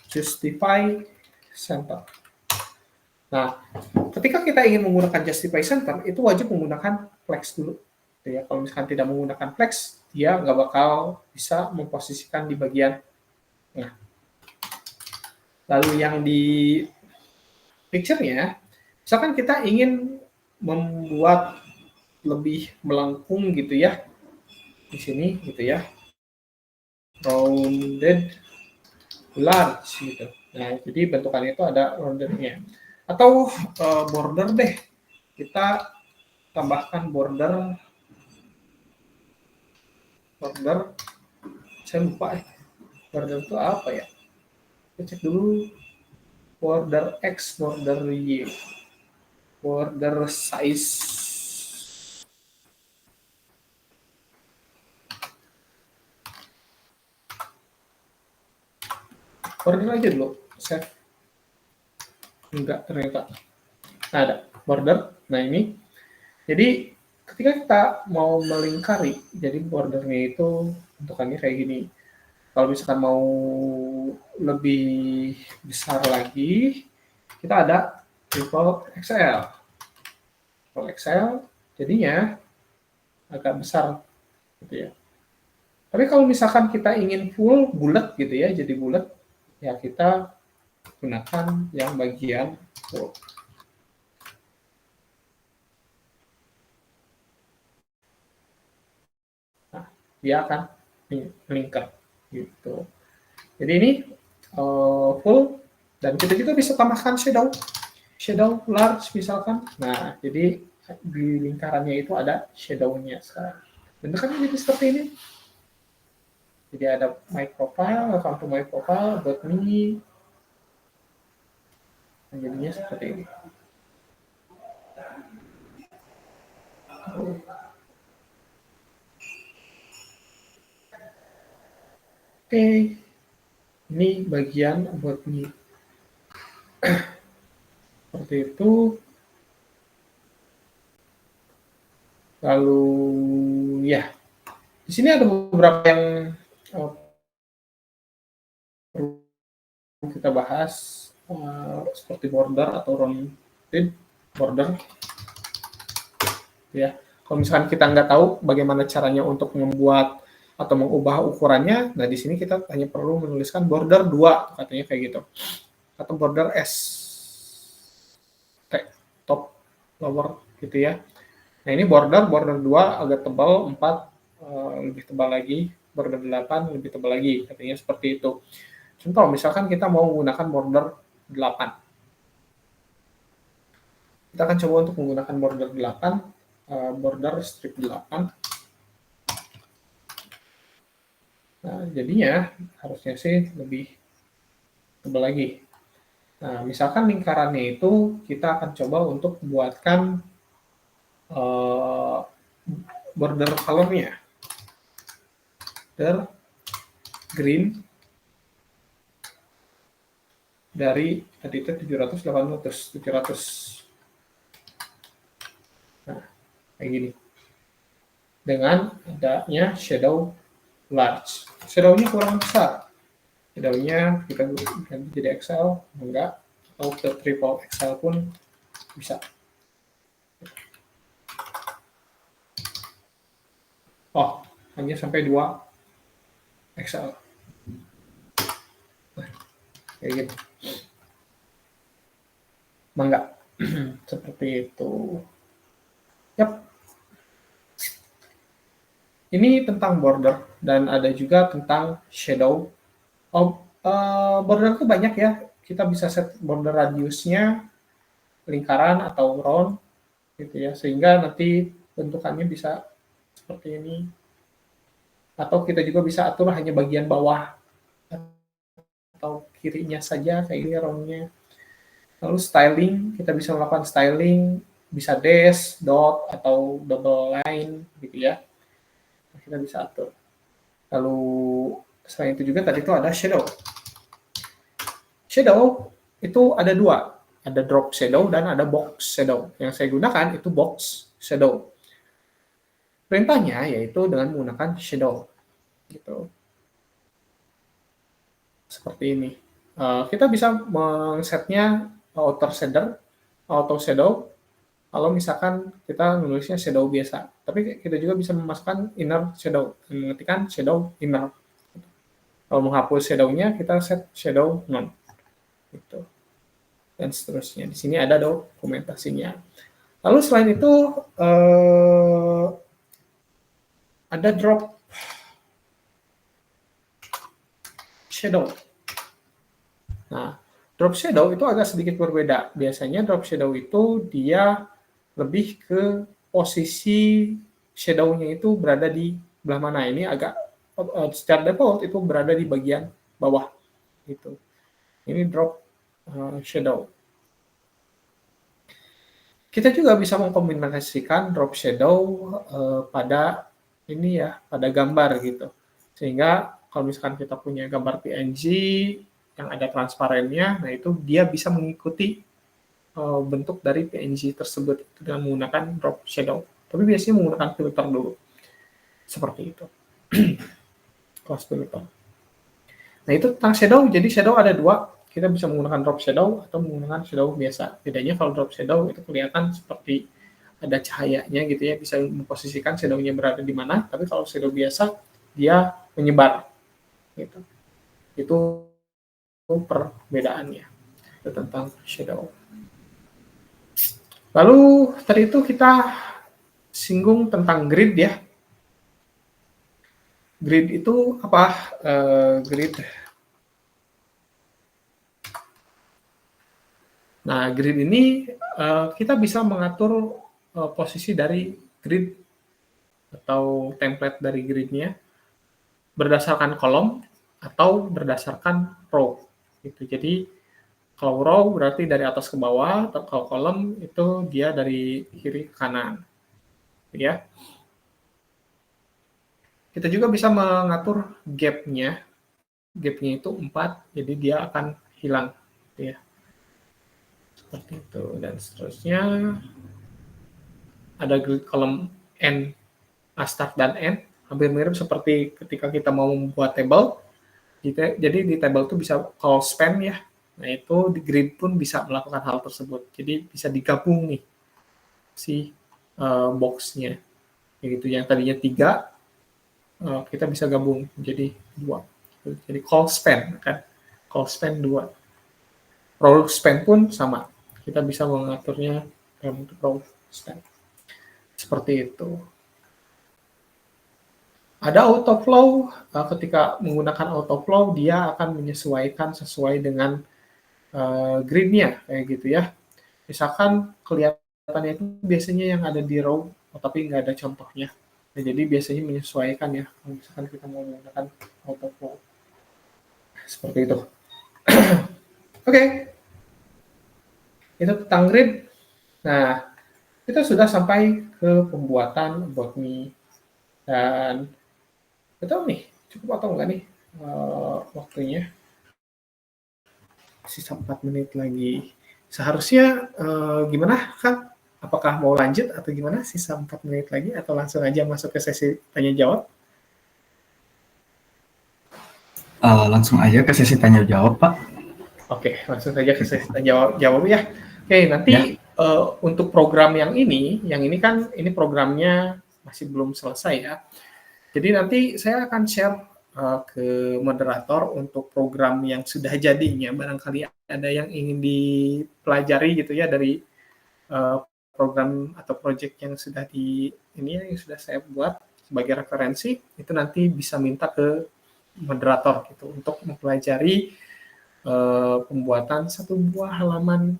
Justify center. Nah, ketika kita ingin menggunakan justify center, itu wajib menggunakan flex dulu. Gitu ya. Kalau misalkan tidak menggunakan flex, dia nggak bakal bisa memposisikan di bagian tengah. Lalu yang di picture-nya, misalkan kita ingin membuat lebih melengkung gitu ya, di sini gitu ya, rounded large gitu. Nah, jadi bentukannya itu ada rounded-nya. Atau border deh, kita tambahkan border, saya lupa border itu apa ya? Kita cek dulu border X, border Y. border size. Border aja dulu, save. Enggak, ternyata. Nah, ada border. Nah, ini. Jadi, ketika kita mau melingkari, jadi bordernya itu bentukannya kayak gini. Kalau misalkan mau lebih besar lagi, kita ada triple XL. Triple XL jadinya agak besar gitu ya. Tapi kalau misalkan kita ingin full bulat gitu ya, jadi bulat, ya kita gunakan yang bagian full. Nah, dia akan melingkar gitu. Jadi ini full, dan kita juga bisa tambahkan shadow large misalkan. Nah, jadi di lingkarannya itu ada shadow-nya sekarang. Bentukannya jadi seperti ini. Jadi ada my profile, welcome to my profile, about me. Nah, jadinya seperti ini. Oke, ini bagian about me. Seperti itu. Lalu ya, di sini ada beberapa yang perlu kita bahas, seperti border atau rounded border. Ya, kalau misalkan kita nggak tahu bagaimana caranya untuk membuat atau mengubah ukurannya, nah di sini kita hanya perlu menuliskan border 2, katanya kayak gitu. Atau border S. Top, lower gitu ya. Nah, ini border 2 agak tebal, 4 lebih tebal lagi, border 8 lebih tebal lagi, katanya seperti itu. Contoh, misalkan kita mau menggunakan border 8. Kita akan coba untuk menggunakan border 8, border strip 8. Nah, jadinya harusnya sih lebih tebal lagi. Nah, misalkan lingkarannya itu kita akan coba untuk buatkan border color-nya. Border green dari tadi itu 700. Nah, kayak gini. Dengan adanya shadow large. Shadow-nya kurang besar. Shadow-nya kita ganti jadi XL, enggak, atau ke triple XL pun bisa. Oh, hanya sampai 2 XL. Nah, kayak gitu. Enggak. Seperti itu. Yap. Ini tentang border, dan ada juga tentang shadow. Border itu banyak ya. Kita bisa set border radiusnya, lingkaran atau round, gitu ya, sehingga nanti bentukannya bisa seperti ini. Atau kita juga bisa atur hanya bagian bawah atau kirinya saja, kayak ini roundnya. Lalu styling, kita bisa melakukan styling, bisa dash, dot, atau double line, gitu ya. Kita bisa atur. Lalu selain itu juga tadi itu ada shadow. Shadow itu ada 2, ada drop shadow dan ada box shadow. Yang saya gunakan itu box shadow. Perintahnya yaitu dengan menggunakan shadow, gitu. Seperti ini. Kita bisa men-setnya outer auto shadow. Kalau misalkan kita menulisnya shadow biasa, tapi kita juga bisa memasukkan inner shadow, mengetikkan shadow inner. Kalau menghapus shadow-nya, kita set shadow none, gitu. Dan seterusnya. Di sini ada dokumentasinya. Lalu selain itu ada drop shadow. Nah, drop shadow itu agak sedikit berbeda. Biasanya drop shadow itu dia lebih ke posisi shadow-nya itu berada di belah mana. Ini agak secara default itu berada di bagian bawah gitu. Ini drop shadow. Kita juga bisa mengkombinasikan drop shadow pada ini ya, pada gambar gitu. Sehingga kalau misalkan kita punya gambar PNG yang ada transparannya, nah itu dia bisa mengikuti bentuk dari PNG tersebut dengan menggunakan drop shadow. Tapi biasanya menggunakan filter dulu. Seperti itu. Class filter. Nah itu tentang shadow, jadi shadow ada dua. Kita bisa menggunakan drop shadow atau menggunakan shadow biasa. Bedanya kalau drop shadow itu kelihatan seperti ada cahayanya gitu ya, bisa memposisikan shadow-nya berada di mana. Tapi kalau shadow biasa, dia menyebar. Gitu. Itu perbedaannya. Itu tentang shadow. Lalu tadi itu kita singgung tentang grid ya. Grid itu apa? Grid. Nah, grid ini kita bisa mengatur posisi dari grid atau template dari gridnya berdasarkan kolom atau berdasarkan row. Gitu. Jadi kalau row berarti dari atas ke bawah, atau kalau kolom itu dia dari kiri ke kanan. Ya. Kita juga bisa mengatur gap-nya. Gap-nya itu 4, jadi dia akan hilang. Ya. Seperti itu. Dan seterusnya ada grid kolom N, A start dan N. Hampir mirip seperti ketika kita mau membuat table. Jadi di table itu bisa call span ya. Nah itu di grid pun bisa melakukan hal tersebut. Jadi bisa digabung nih si box-nya. Gitu. Yang tadinya 3, kita bisa gabung jadi 2. Jadi call span kan. Call span 2. Row span pun sama. Kita bisa mengaturnya dalam bentuk row span. Seperti itu. Ada autoflow, ketika menggunakan autoflow dia akan menyesuaikan sesuai dengan grid-nya kayak gitu ya. Misalkan kelihatannya itu biasanya yang ada di row, tapi nggak ada contohnya. Nah, jadi biasanya menyesuaikan ya, kalau misalkan kita mau menggunakan autoflow. Seperti itu. Oke. Itu tentang grid. Nah, kita sudah sampai ke pembuatan about me. Dan kita tahu nih, cukup atau enggak nih waktunya? Sisa 4 menit lagi. Seharusnya gimana, Kang? Apakah mau lanjut atau gimana? Sisa 4 menit lagi atau langsung aja masuk ke sesi tanya-jawab? Langsung aja ke sesi tanya-jawab, Pak. Oke, langsung saja ke sesi tanya-jawab ya. Oke, nanti untuk program yang ini kan ini programnya masih belum selesai ya. Jadi nanti saya akan share ke moderator untuk program yang sudah jadinya. Barangkali ada yang ingin dipelajari gitu ya dari program atau project yang sudah yang sudah saya buat sebagai referensi, itu nanti bisa minta ke moderator gitu untuk mempelajari pembuatan satu buah halaman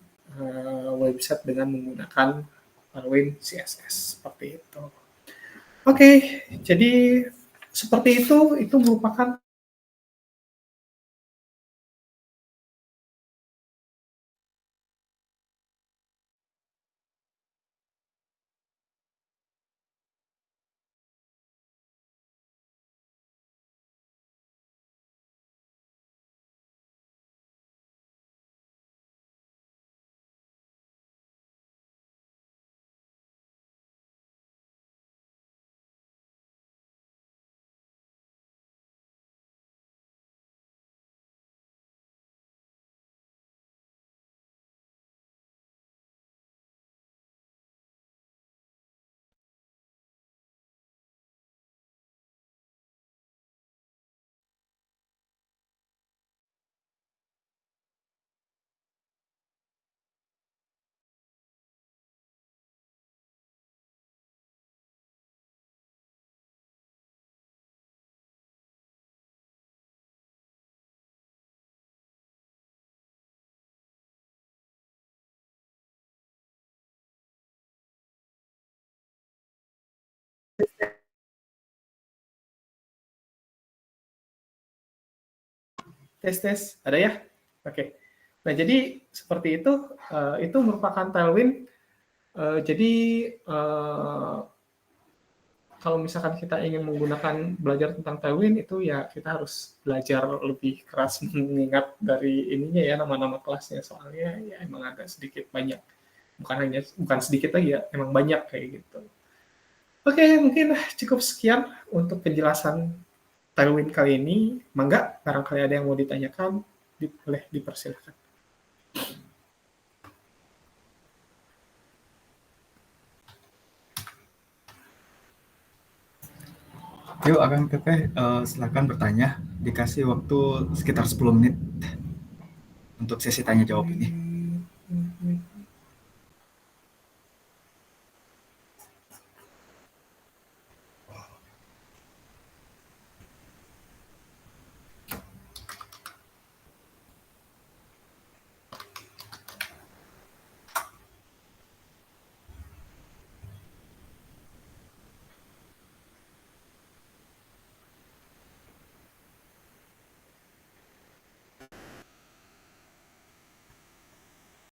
website dengan menggunakan Tailwind CSS seperti itu. Oke, jadi seperti itu merupakan tes ada ya? Oke. Nah, jadi seperti itu merupakan Tailwind Jadi kalau misalkan kita ingin belajar tentang Tailwind itu ya kita harus belajar lebih keras mengingat dari ininya ya nama-nama kelasnya, soalnya ya emang agak sedikit banyak, bukan sedikit lagi ya, emang banyak kayak gitu. Oke, mungkin cukup sekian untuk penjelasan Tailwind kali ini. Mangga, barangkali ada yang mau ditanyakan, boleh dipersilakan. Yuk, Akang Teteh, silakan bertanya. Dikasih waktu sekitar 10 menit untuk sesi tanya jawab ini.